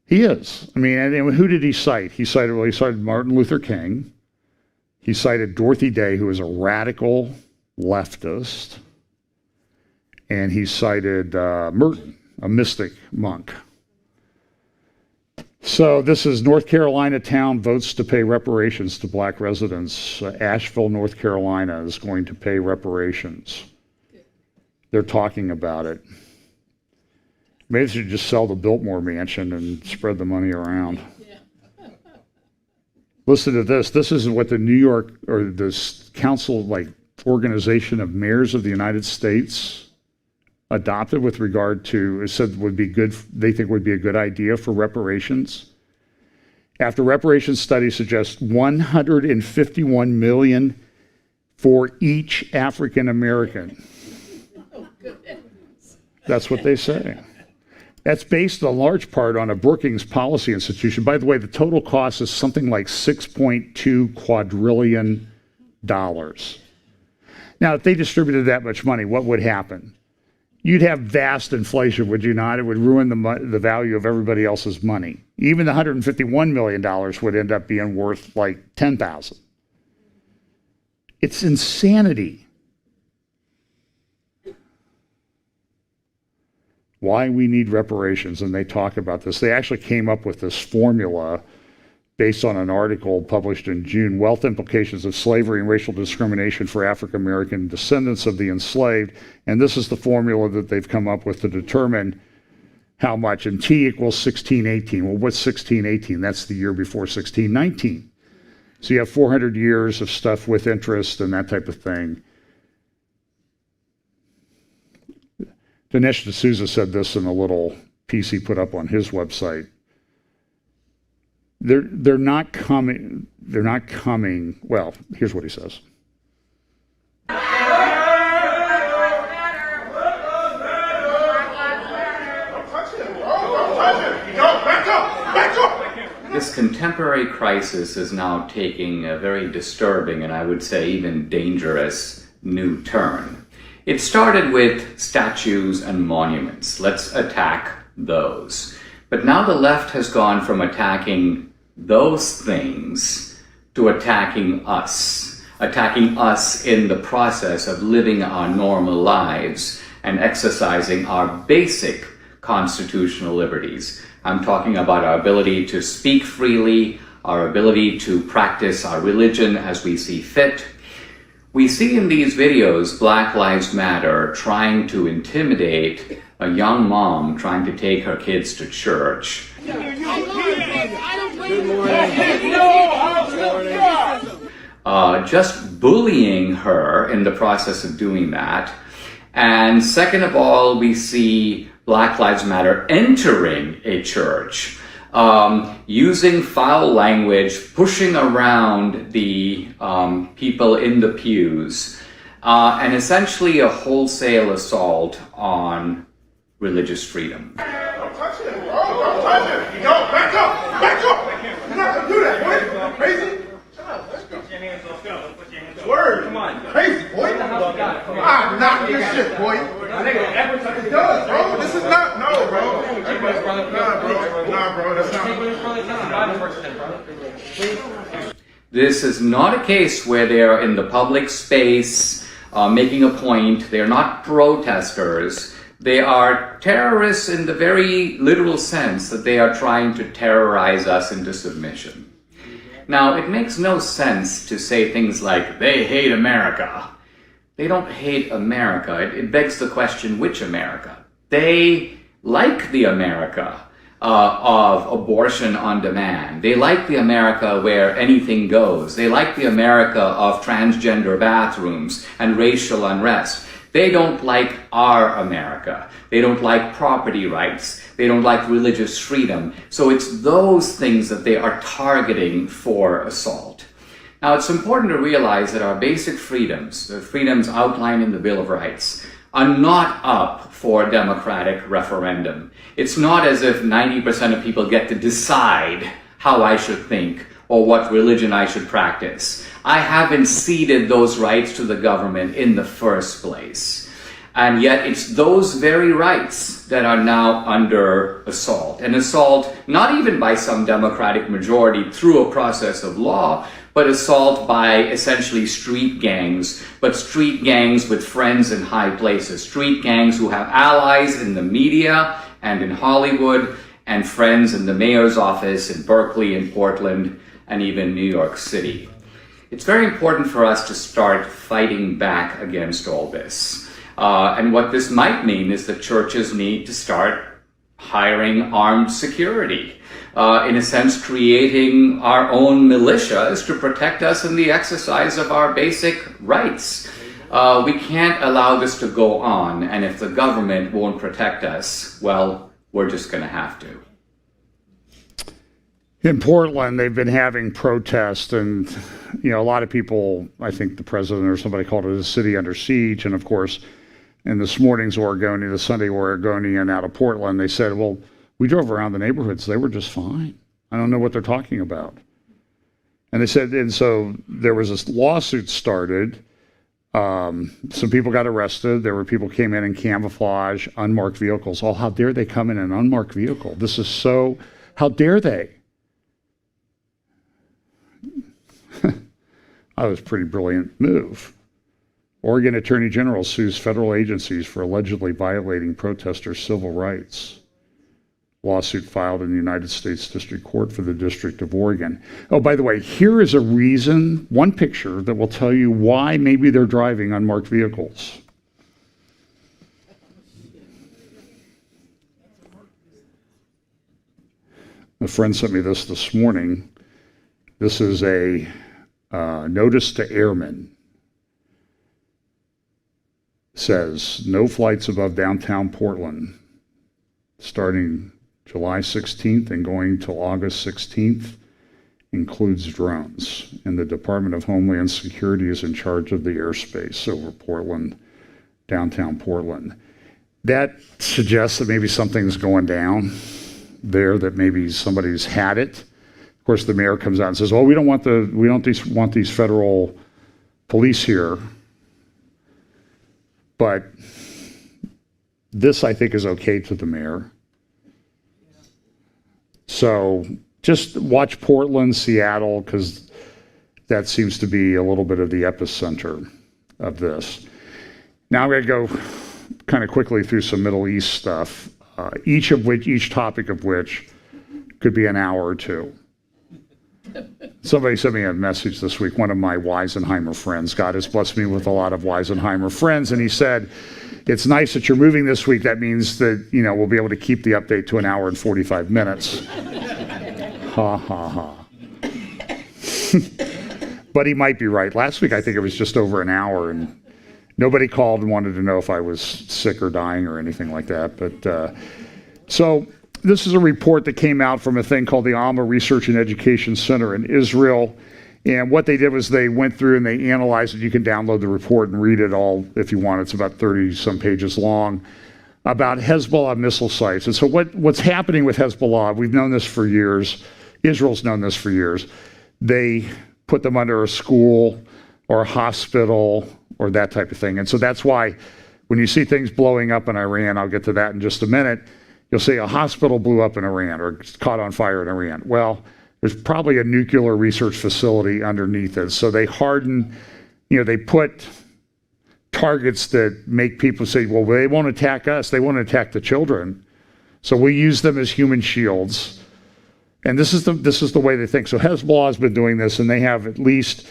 He is. I mean, and who did he cite? He cited Martin Luther King. He cited Dorothy Day, who is a radical leftist. And he cited Merton, a mystic monk. So this is North Carolina town votes to pay reparations to black residents. Asheville, North Carolina is going to pay reparations. They're talking about it. Maybe they should just sell the Biltmore mansion and spread the money around. Listen to this. This is what the New York, or this council, like organization of mayors of the United States adopted with regard to, it said would be good, they think would be a good idea for reparations. After reparations study suggests 151 million for each African American. That's what they say. That's based in large part on a Brookings Policy Institution. By the way, the total cost is something like $6.2 quadrillion. Now, if they distributed that much money, what would happen? You'd have vast inflation, would you not? It would ruin the value of everybody else's money. Even the $151 million would end up being worth like $10,000. It's insanity. Why we need reparations, and they talk about this. They actually came up with this formula based on an article published in June, Wealth Implications of Slavery and Racial Discrimination for African American Descendants of the Enslaved. And this is the formula that they've come up with to determine how much. And T equals 1618. Well, what's 1618? That's the year before 1619. So you have 400 years of stuff with interest and that type of thing. Dinesh D'Souza said this in a little piece he put up on his website. They're not coming. Well, here's what he says. This contemporary crisis is now taking a very disturbing and I would say even dangerous new turn. It started with statues and monuments. Let's attack those. But now the left has gone from attacking those things to attacking us in the process of living our normal lives and exercising our basic constitutional liberties. I'm talking about our ability to speak freely, our ability to practice our religion as we see fit. We see in these videos Black Lives Matter trying to intimidate a young mom trying to take her kids to church. Just bullying her in the process of doing that. And second of all, we see Black Lives Matter entering a church, using foul language, pushing around the people in the pews, and essentially a wholesale assault on religious freedom. Don't touch it, bro. Don't touch it. Yo, back up. Back up. You're not going to do that, boy. Crazy? Shut up. Let's go. Put your hands up. Go. Put your hands up. Word. Come on. Crazy, boy. Ah, knock your shit, boy. It does, bro. This is not. No, bro. Nah, bro. That's not. This is not a case where they are in the public space making a point. They are not protesters. They are terrorists in the very literal sense that they are trying to terrorize us into submission. Now, it makes no sense to say things like, they hate America. They don't hate America. It begs the question, which America? They like the America of abortion on demand. They like the America where anything goes. They like the America of transgender bathrooms and racial unrest. They don't like our America. They don't like property rights. They don't like religious freedom. So it's those things that they are targeting for assault. Now, it's important to realize that our basic freedoms, the freedoms outlined in the Bill of Rights, are not up for a democratic referendum. It's not as if 90% of people get to decide how I should think or what religion I should practice. I haven't ceded those rights to the government in the first place. And yet it's those very rights that are now under assault. An assault not even by some democratic majority through a process of law, but assault by essentially street gangs, but street gangs with friends in high places. Street gangs who have allies in the media and in Hollywood and friends in the mayor's office in Berkeley, in Portland, and even New York City. It's very important for us to start fighting back against all this. And what this might mean is that churches need to start hiring armed security. In a sense, creating our own militias to protect us in the exercise of our basic rights. We can't allow this to go on, and if the government won't protect us, well, we're just going to have to. In Portland, they've been having protests, and a lot of people, I think the president or somebody called it a city under siege, and of course, in this morning's Oregonian, the Sunday Oregonian out of Portland, they said, well, we drove around the neighborhoods, they were just fine. I don't know what they're talking about. And they said, and so there was this lawsuit started. Some people got arrested. There were people came in camouflage, unmarked vehicles. Oh, how dare they come in an unmarked vehicle? This is so, how dare they? That was a pretty brilliant move. Oregon Attorney General sues federal agencies for allegedly violating protesters' civil rights. Lawsuit filed in the United States District Court for the District of Oregon. Oh, by the way, here is a reason, one picture that will tell you why maybe they're driving unmarked vehicles. A friend sent me this morning. This is a notice to airmen. Says, no flights above downtown Portland starting July 16th and going till August 16th includes drones. And the Department of Homeland Security is in charge of the airspace over Portland, downtown Portland. That suggests that maybe something's going down there, that maybe somebody's had it. Of course, the mayor comes out and says, "Oh, we don't want these federal police here." But this, I think, is okay to the mayor. So just watch Portland, Seattle, because that seems to be a little bit of the epicenter of this. Now I'm going to go kind of quickly through some Middle East stuff, each topic of which could be an hour or two. Somebody sent me a message this week, one of my Weisenheimer friends. God has blessed me with a lot of Weisenheimer friends, and he said, it's nice that you're moving this week. That means that, we'll be able to keep the update to an hour and 45 minutes. Ha, ha, ha. But he might be right. Last week, I think it was just over an hour, and nobody called and wanted to know if I was sick or dying or anything like that. But so this is a report that came out from a thing called the Alma Research and Education Center in Israel. And what they did was they went through and they analyzed it. You can download the report and read it all if you want. It's about 30 some pages long, about Hezbollah missile sites. And so what's happening with Hezbollah, we've known this for years. Israel's known this for years. They put them under a school or a hospital or that type of thing. And so that's why when you see things blowing up in Iran, I'll get to that in just a minute, you'll say a hospital blew up in Iran or caught on fire in Iran. Well, there's probably a nuclear research facility underneath it. So they harden, they put targets that make people say, well, they won't attack us. They won't attack the children. So we use them as human shields. And this is the way they think. So Hezbollah has been doing this, and they have at least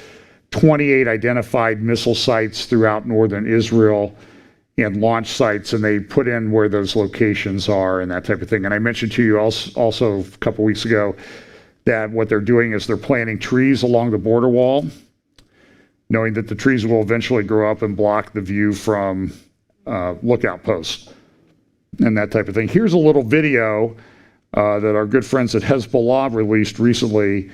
28 identified missile sites throughout northern Israel and launch sites, and they put in where those locations are and that type of thing. And I mentioned to you also a couple weeks ago that what they're doing is they're planting trees along the border wall, knowing that the trees will eventually grow up and block the view from lookout posts and that type of thing. Here's a little video that our good friends at Hezbollah released recently,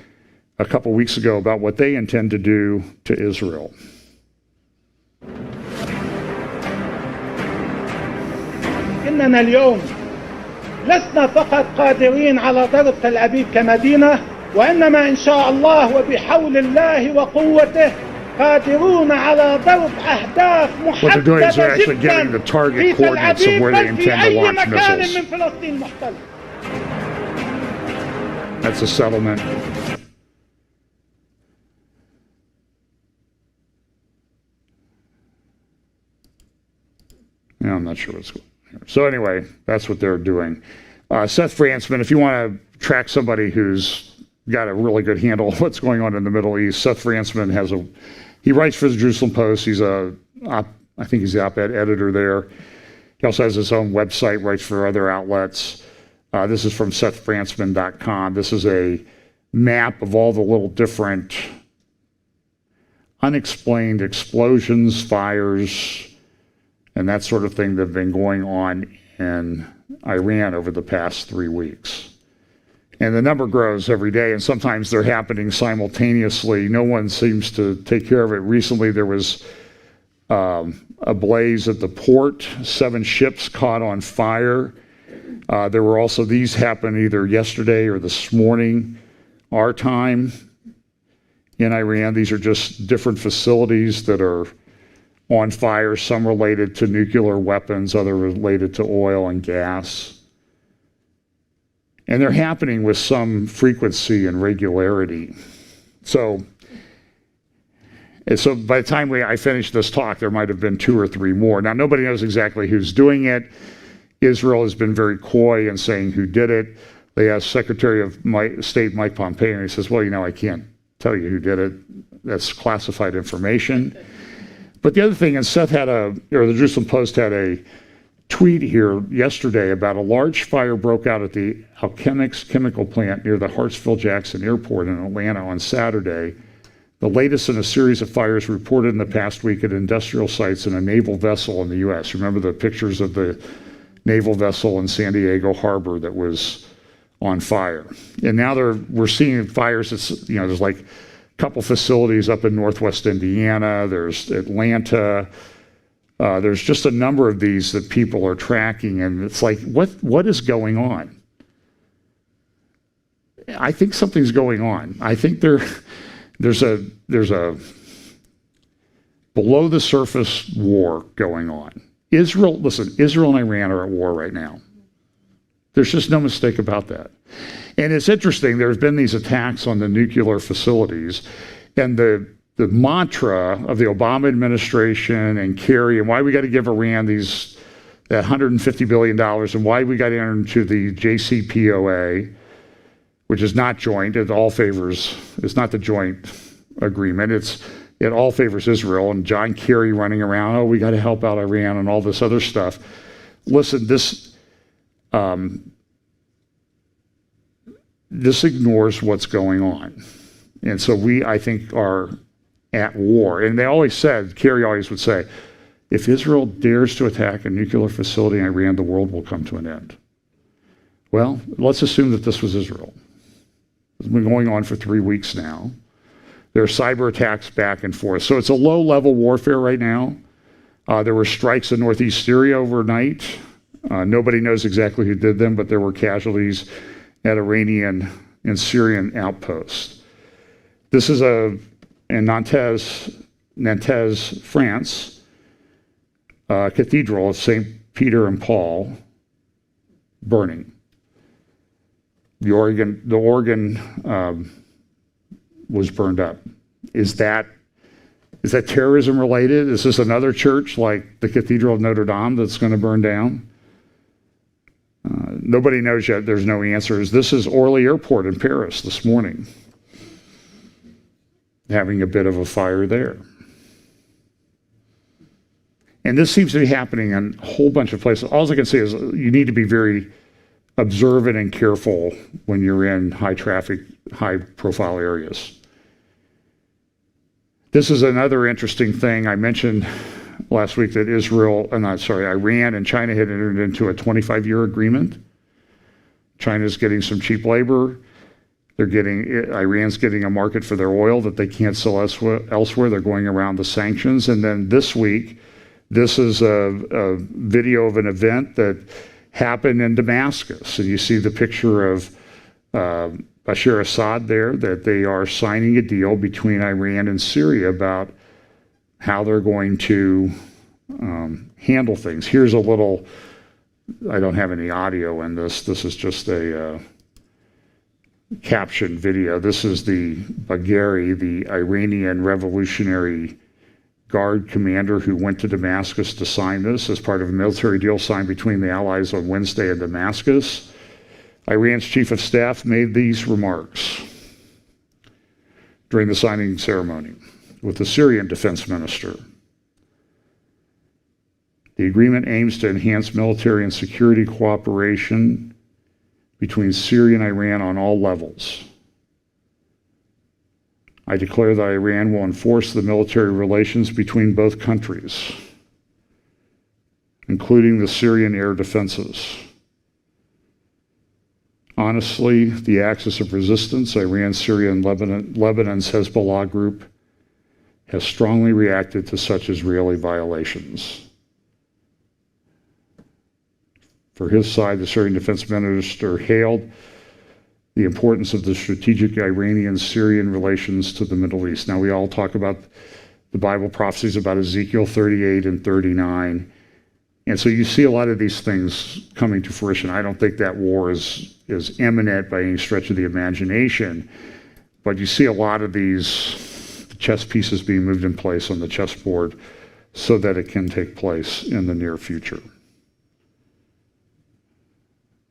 a couple weeks ago, about what they intend to do to Israel. إننا اليوم لسنا فقط قادرين على ضرب تل أبيب كمدينة، وإنما إن شاء الله وبحول الله وقوته قادرون على ضرب أهداف محددة جدا في تل أبيب بل في أي مكان من فلسطين المحتلة. That's a settlement. Yeah, I'm not sure what's going on here. So anyway, that's what they're doing. Seth Fransman, if you want to track somebody who's got a really good handle on what's going on in the Middle East, Seth Fransman he writes for the Jerusalem Post. He's I think he's the op-ed editor there. He also has his own website, writes for other outlets. This is from SethFransman.com. This is a map of all the little different unexplained explosions, fires, and that sort of thing that have been going on in Iran over the past 3 weeks. And the number grows every day, and sometimes they're happening simultaneously. No one seems to take care of it. Recently, there was a blaze at the port, 7 ships caught on fire. There were also, these happened either yesterday or this morning, our time in Iran. These are just different facilities that are on fire, some related to nuclear weapons, other related to oil and gas. And they're happening with some frequency and regularity. So by the time I finished this talk, there might have been 2 or 3 more. Now, nobody knows exactly who's doing it. Israel has been very coy in saying who did it. They asked Secretary of State Mike Pompeo, and he says, well, I can't tell you who did it. That's classified information. But the other thing, and the Jerusalem Post had a tweet here yesterday about a large fire broke out at the Alchemics chemical plant near the Hartsfield-Jackson Airport in Atlanta on Saturday. The latest in a series of fires reported in the past week at industrial sites and a naval vessel in the U.S. Remember the pictures of the naval vessel in San Diego Harbor that was on fire. And now we're seeing fires. There's like a couple facilities up in Northwest Indiana. There's Atlanta. There's just a number of these that people are tracking, and it's like, what is going on? I think something's going on. I think there's a below the surface war going on. Israel and Iran are at war right now. There's just no mistake about that. And it's interesting, there's been these attacks on the nuclear facilities, and the mantra of the Obama administration and Kerry, and why we got to give Iran that $150 billion, and why we got to enter into the JCPOA, which is not joint. It's not the joint agreement. It all favors Israel, and John Kerry running around, we got to help out Iran and all this other stuff. Listen, this ignores what's going on. And so I think, are at war. And they always said, Kerry always would say, if Israel dares to attack a nuclear facility in Iran, the world will come to an end. Well, let's assume that this was Israel. It's been going on for 3 weeks now. There are cyber attacks back and forth. So it's a low-level warfare right now. There were strikes in northeast Syria overnight. Nobody knows exactly who did them, but there were casualties at Iranian and Syrian outposts. This is in Nantes, France, Cathedral of St. Peter and Paul burning. The organ was burned up. Is that terrorism related? Is this another church like the Cathedral of Notre Dame that's going to burn down? Nobody knows yet. There's no answers. This is Orly Airport in Paris this morning, having a bit of a fire there. And this seems to be happening in a whole bunch of places. All I can say is you need to be very observant and careful when you're in high traffic, high profile areas. This is another interesting thing. I mentioned last week that Iran and China had entered into a 25-year agreement. China's getting some cheap labor. Iran's getting a market for their oil that they can't sell elsewhere. They're going around the sanctions. And then this week, this is a video of an event that happened in Damascus. And you see the picture of Bashar Assad there, that they are signing a deal between Iran and Syria about how they're going to handle things. Here's a little, I don't have any audio in this. This is just a captioned video. This is the Bagheri, the Iranian Revolutionary Guard commander who went to Damascus to sign this as part of a military deal signed between the Allies on Wednesday in Damascus. Iran's chief of staff made these remarks during the signing ceremony with the Syrian defense minister. The agreement aims to enhance military and security cooperation between Syria and Iran on all levels. I declare that Iran will enforce the military relations between both countries, including the Syrian air defenses. Honestly, the axis of resistance, Iran, Syria, and Lebanon's Hezbollah group, has strongly reacted to such Israeli violations. For his side, the Syrian defense minister hailed the importance of the strategic Iranian-Syrian relations to the Middle East. Now, we all talk about the Bible prophecies about Ezekiel 38 and 39. And so you see a lot of these things coming to fruition. I don't think that war is imminent by any stretch of the imagination, but you see a lot of these chess pieces being moved in place on the chessboard so that it can take place in the near future.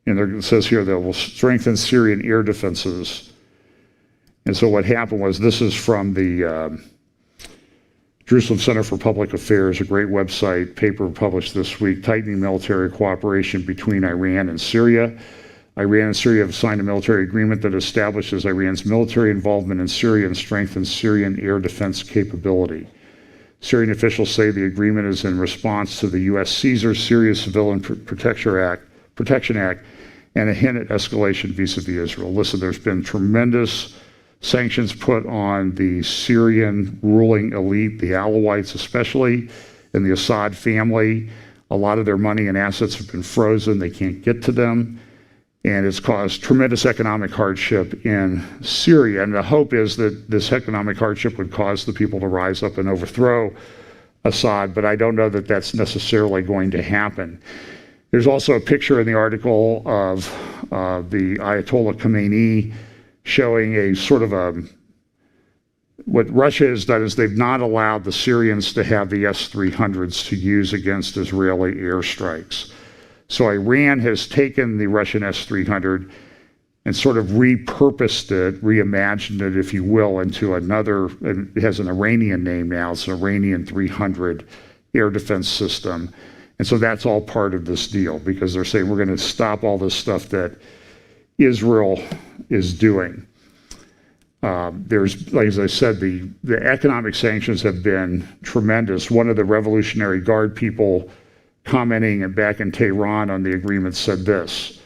And it says here that will strengthen Syrian air defenses. And so what happened was, this is from the Jerusalem Center for Public Affairs, a great website, paper published this week, tightening military cooperation between Iran and Syria. Iran and Syria have signed a military agreement that establishes Iran's military involvement in Syria and strengthens Syrian air defense capability. Syrian officials say the agreement is in response to the U.S. Caesar Syria Civilian Protection Act and a hint at escalation vis-a-vis Israel. Listen, there's been tremendous sanctions put on the Syrian ruling elite, the Alawites especially, and the Assad family. A lot of their money and assets have been frozen. They can't get to them. And it's caused tremendous economic hardship in Syria. And the hope is that this economic hardship would cause the people to rise up and overthrow Assad, but I don't know that that's necessarily going to happen. There's also a picture in the article of the Ayatollah Khamenei showing a sort of what Russia has done is they've not allowed the Syrians to have the S-300s to use against Israeli airstrikes. So Iran has taken the Russian S-300 and sort of repurposed it, reimagined it, if you will, into another, it has an Iranian name now, it's an Iranian 300 air defense system. And so that's all part of this deal, because they're saying we're going to stop all this stuff that Israel is doing. There's, like as I said, the economic sanctions have been tremendous. One of the Revolutionary Guard people commenting back in Tehran on the agreement said this: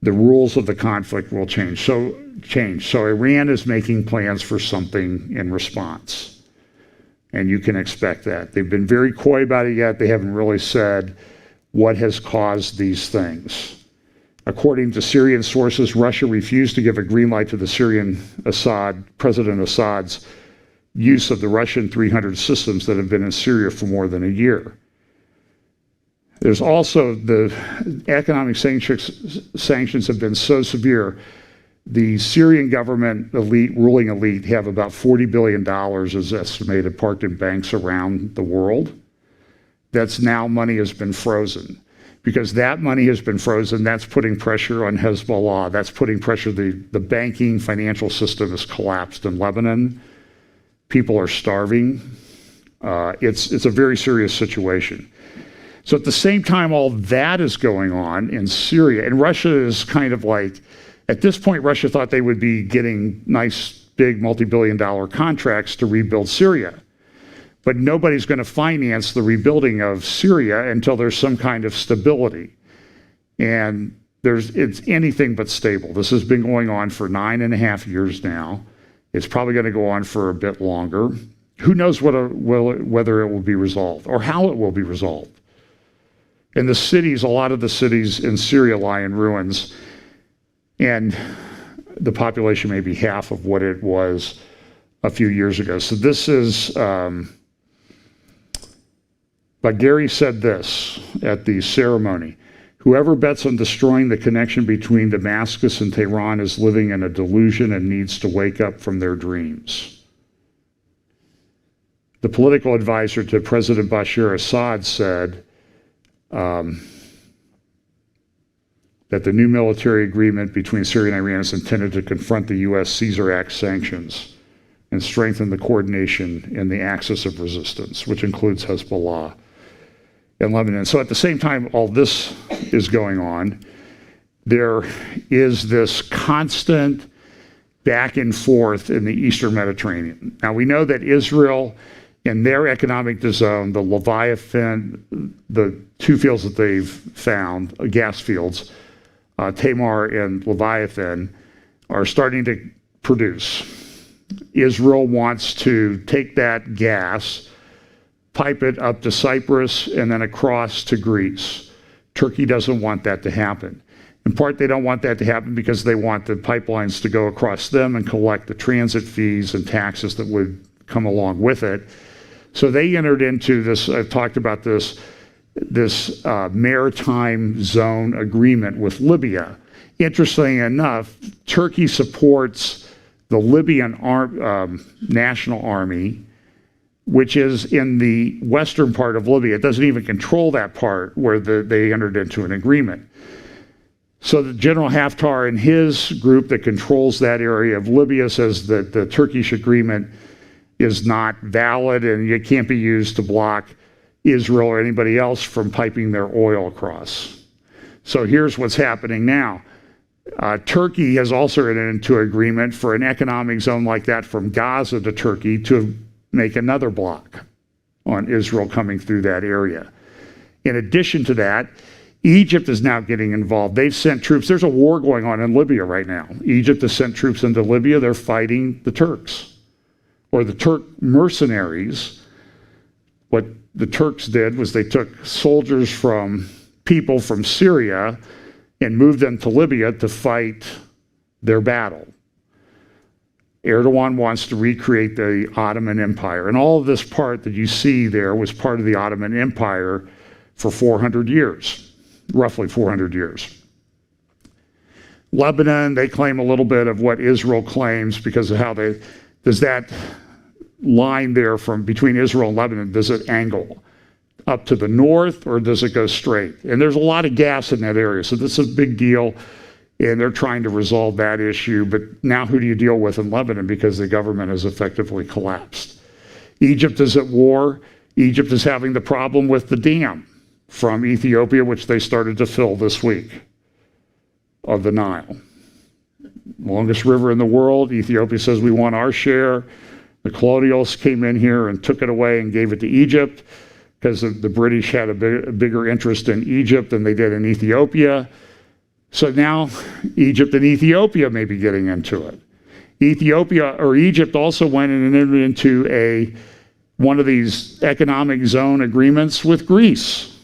the rules of the conflict will change. So Iran is making plans for something in response. And you can expect that. They've been very coy about it yet. They haven't really said what has caused these things. According to Syrian sources, Russia refused to give a green light to the Syrian President Assad's use of the Russian 300 systems that have been in Syria for more than a year. There's also the economic sanctions have been so severe. The Syrian government ruling elite have about $40 billion is estimated parked in banks around the world. That's now money has been frozen. Because that money has been frozen, that's putting pressure on Hezbollah. That's putting pressure, the banking financial system has collapsed in Lebanon. People are starving. It's a very serious situation. So at the same time all that is going on in Syria, and Russia is kind of like, at this point, Russia thought they would be getting nice, big, multi-billion-dollar contracts to rebuild Syria. But nobody's going to finance the rebuilding of Syria until there's some kind of stability. And it's anything but stable. This has been going on for 9.5 years now. It's probably going to go on for a bit longer. Who knows whether it will be resolved or how it will be resolved. And the cities, a lot of the cities in Syria lie in ruins. And the population may be half of what it was a few years ago. So this is, but Gary said this at the ceremony: whoever bets on destroying the connection between Damascus and Tehran is living in a delusion and needs to wake up from their dreams. The political advisor to President Bashar Assad said, that the new military agreement between Syria and Iran is intended to confront the U.S. Caesar Act sanctions and strengthen the coordination in the axis of resistance, which includes Hezbollah and Lebanon. So at the same time all this is going on, there is this constant back and forth in the Eastern Mediterranean. Now we know that Israel, in their economic zone, the Leviathan, the two fields that they've found, gas fields, Tamar and Leviathan, are starting to produce. Israel wants to take that gas, pipe it up to Cyprus, and then across to Greece. Turkey doesn't want that to happen. In part, they don't want that to happen because they want the pipelines to go across them and collect the transit fees and taxes that would come along with it. So they entered into this, I've talked about this maritime zone agreement with Libya. Interestingly enough, Turkey supports the Libyan National Army, which is in the western part of Libya. It doesn't even control that part where they entered into an agreement. So the General Haftar and his group that controls that area of Libya says that the Turkish agreement is not valid and it can't be used to block Israel or anybody else from piping their oil across. So here's what's happening now. Turkey has also entered into an agreement for an economic zone like that from Gaza to Turkey to make another block on Israel coming through that area. In addition to that, Egypt is now getting involved. They've sent troops. There's a war going on in Libya right now. Egypt has sent troops into Libya. They're fighting the Turks, or the Turk mercenaries. What the Turks did was they took soldiers from people from Syria and moved them to Libya to fight their battle. Erdogan wants to recreate the Ottoman Empire. And all of this part that you see there was part of the Ottoman Empire for 400 years, roughly 400 years. Lebanon, they claim a little bit of what Israel claims because of how does that line there from between Israel and Lebanon, does it angle up to the north or does it go straight? And there's a lot of gas in that area, so this is a big deal, and they're trying to resolve that issue. But now who do you deal with in Lebanon because the government has effectively collapsed? Egypt is at war. Egypt is having the problem with the dam from Ethiopia, which they started to fill this week, of the Nile. Longest river in the world. Ethiopia says we want our share. The colonials came in here and took it away and gave it to Egypt because the British had a bigger interest in Egypt than they did in Ethiopia. So now Egypt and Ethiopia may be getting into it. Egypt also went and entered into one of these economic zone agreements with Greece,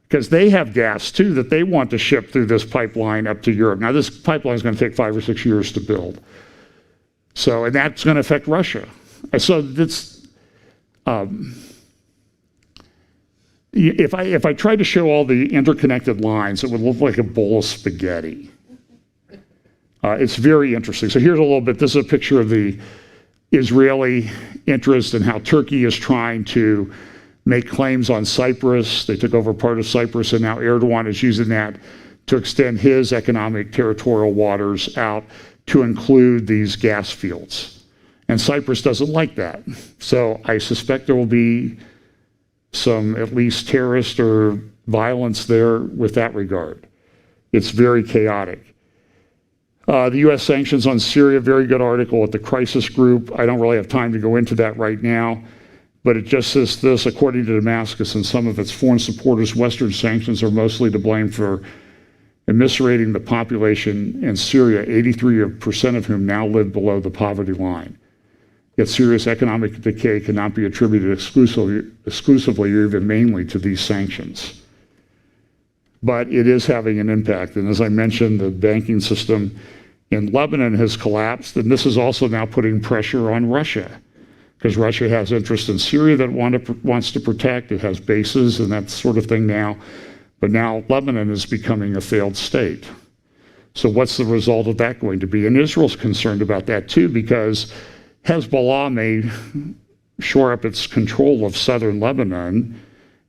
because they have gas too that they want to ship through this pipeline up to Europe. Now this pipeline is going to take 5 or 6 years to build. So, and that's going to affect Russia. So that's, if I tried to show all the interconnected lines, it would look like a bowl of spaghetti. It's very interesting. So here's a little bit, this is a picture of the Israeli interest and how Turkey is trying to make claims on Cyprus. They took over part of Cyprus, and now Erdogan is using that to extend his economic territorial waters out to include these gas fields. And Cyprus doesn't like that. So I suspect there will be some at least terrorist or violence there with that regard. It's very chaotic. The U.S. sanctions on Syria, very good article at the Crisis Group. I don't really have time to go into that right now, but it just says this: according to Damascus and some of its foreign supporters, Western sanctions are mostly to blame for eviscerating the population in Syria, 83% of whom now live below the poverty line. Yet serious economic decay cannot be attributed exclusively or even mainly to these sanctions. But it is having an impact. And as I mentioned, the banking system in Lebanon has collapsed, and this is also now putting pressure on Russia, because Russia has interest in Syria that wants to protect. It has bases and that sort of thing now. But now Lebanon is becoming a failed state. So what's the result of that going to be? And Israel's concerned about that too, because Hezbollah may shore up its control of southern Lebanon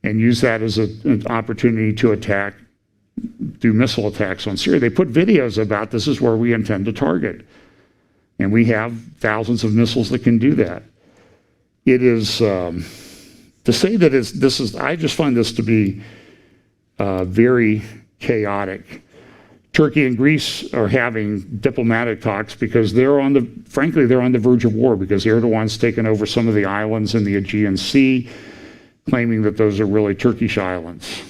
and use that as an opportunity to attack, do missile attacks on Syria. They put videos about this is where we intend to target. And we have thousands of missiles that can do that. It is, to say that I just find this to be very chaotic. Turkey and Greece are having diplomatic talks because they're on the verge of war, because Erdogan's taken over some of the islands in the Aegean Sea, claiming that those are really Turkish islands.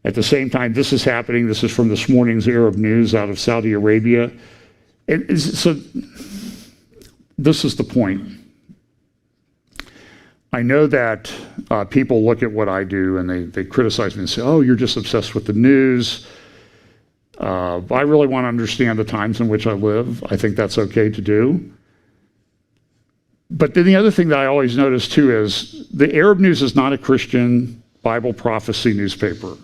At the same time this is happening, this is from this morning's Arab News out of Saudi Arabia. So this is the point. I know that people look at what I do and they criticize me and say, oh, you're just obsessed with the news. I really want to understand the times in which I live. I think that's okay to do. But then the other thing that I always notice too is the Arab News is not a Christian Bible prophecy newspaper.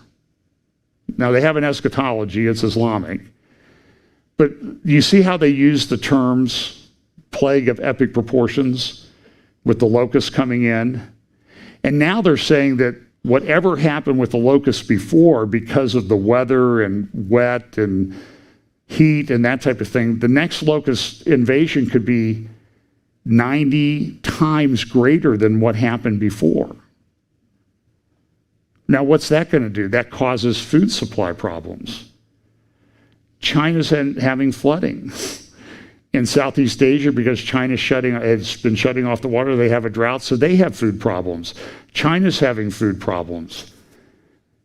Now they have an eschatology, it's Islamic. But you see how they use the terms plague of epic proportions with the locusts coming in? And now they're saying that whatever happened with the locusts before, because of the weather and wet and heat and that type of thing, the next locust invasion could be 90 times greater than what happened before. Now, what's that going to do? That causes food supply problems. China's having flooding in Southeast Asia because China's has been shutting off the water. They have a drought, so they have food problems. China's having food problems.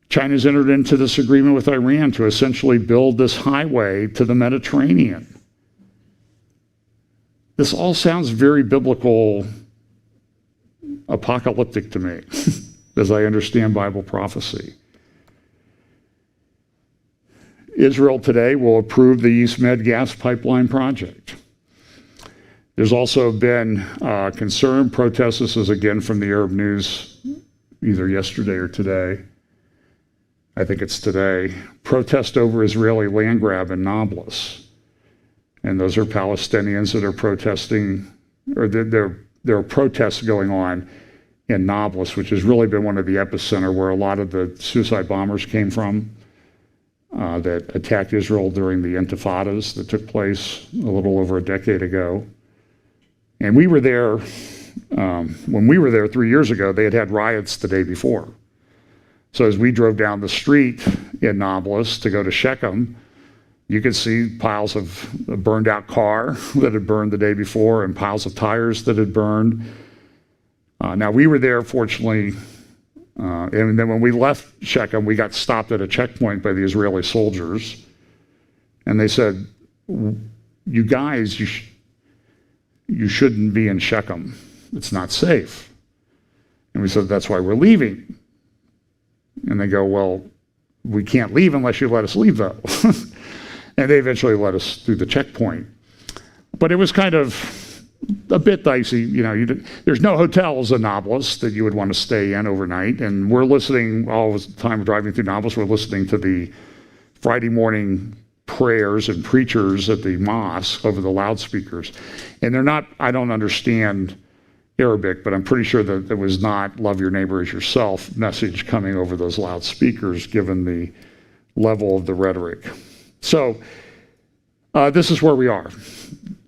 China's entered into this agreement with Iran to essentially build this highway to the Mediterranean. This all sounds very biblical, apocalyptic to me, as I understand Bible prophecy. Israel today will approve the East Med gas pipeline project. There's also been concern, protests, this is again from the Arab News, either yesterday or today. I think it's today. Protest over Israeli land grab in Nablus. And those are Palestinians that are protesting, or there are protests going on in Nablus, which has really been one of the epicenter where a lot of the suicide bombers came from that attacked Israel during the intifadas that took place a little over a decade ago. And we were there, when we were there 3 years ago, they had riots the day before. So as we drove down the street in Nablus to go to Shechem, you could see piles of a burned out car that had burned the day before and piles of tires that had burned. Now we were there, fortunately, and then when we left Shechem, we got stopped at a checkpoint by the Israeli soldiers. And they said, you guys, you shouldn't be in Shechem. It's not safe. And we said, that's why we're leaving. And they go, well, we can't leave unless you let us leave, though. And they eventually let us through the checkpoint. But it was kind of a bit dicey. You know, there's no hotels in Nablus that you would want to stay in overnight. And we're listening all the time driving through Nablus, we're listening to the Friday morning prayers and preachers at the mosque over the loudspeakers. And they're not, I don't understand Arabic, but I'm pretty sure that there was not love your neighbor as yourself message coming over those loudspeakers, given the level of the rhetoric. So this is where we are.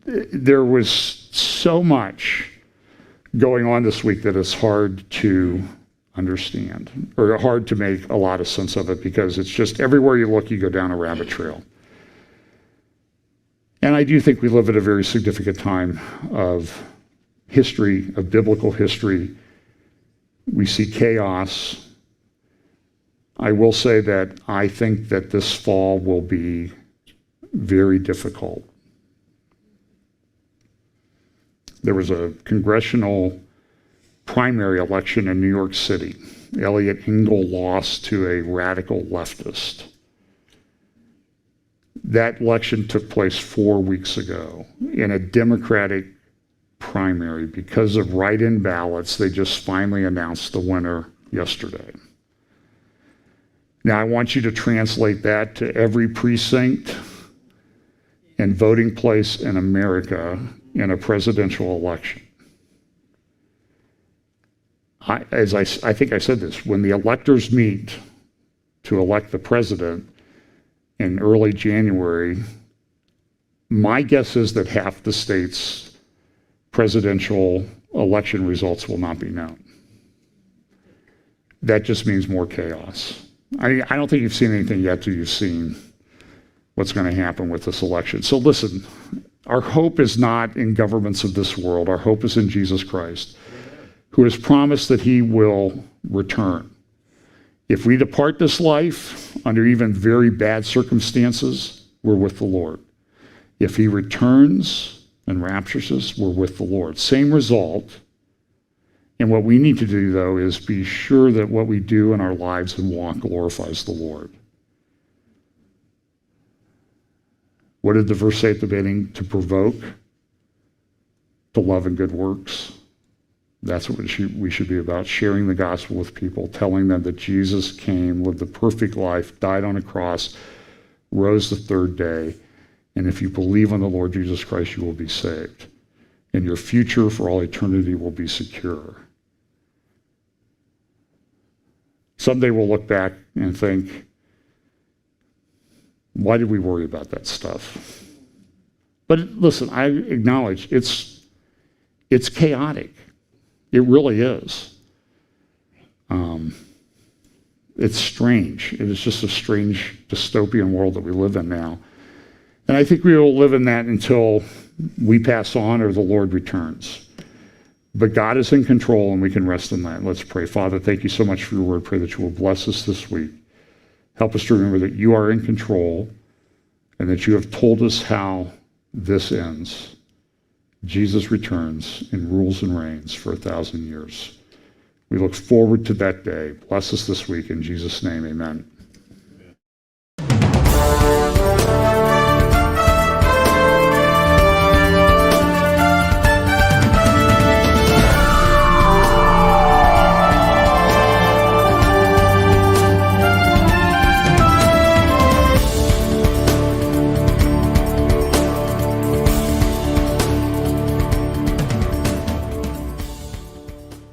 There was so much going on this week that it's hard to understand, or hard to make a lot of sense of it, because it's just everywhere you look, you go down a rabbit trail. And I do think we live at a very significant time of history, of biblical history. We see chaos. I will say that I think that this fall will be very difficult. There was a congressional primary election in New York City. Elliot Engel lost to a radical leftist. That election took place 4 weeks ago in a Democratic primary. Because of write-in ballots, they just finally announced the winner yesterday. Now, I want you to translate that to every precinct and voting place in America in a presidential election. I think I said this, when the electors meet to elect the president in early January, my guess is that half the state's presidential election results will not be known. That just means more chaos. I don't think you've seen anything yet till you've seen what's going to happen with this election. So listen, our hope is not in governments of this world. Our hope is in Jesus Christ, who has promised that he will return. If we depart this life under even very bad circumstances, we're with the Lord. If he returns and raptures us, we're with the Lord. Same result. And what we need to do, though, is be sure that what we do in our lives and walk glorifies the Lord. What did the verse say at the beginning? To provoke to love and good works. That's what we should be about, sharing the gospel with people, telling them that Jesus came, lived the perfect life, died on a cross, rose the third day, and if you believe on the Lord Jesus Christ, you will be saved. And your future for all eternity will be secure. Someday we'll look back and think, why did we worry about that stuff? But listen, I acknowledge it's chaotic. It really is. It's strange. It is just a strange dystopian world that we live in now. And I think we will live in that until we pass on or the Lord returns. But God is in control and we can rest in that. Let's pray. Father, thank you so much for your word. Pray that you will bless us this week. Help us to remember that you are in control and that you have told us how this ends. Jesus returns and rules and reigns for 1,000 years. We look forward to that day. Bless us this week. In Jesus' name, amen.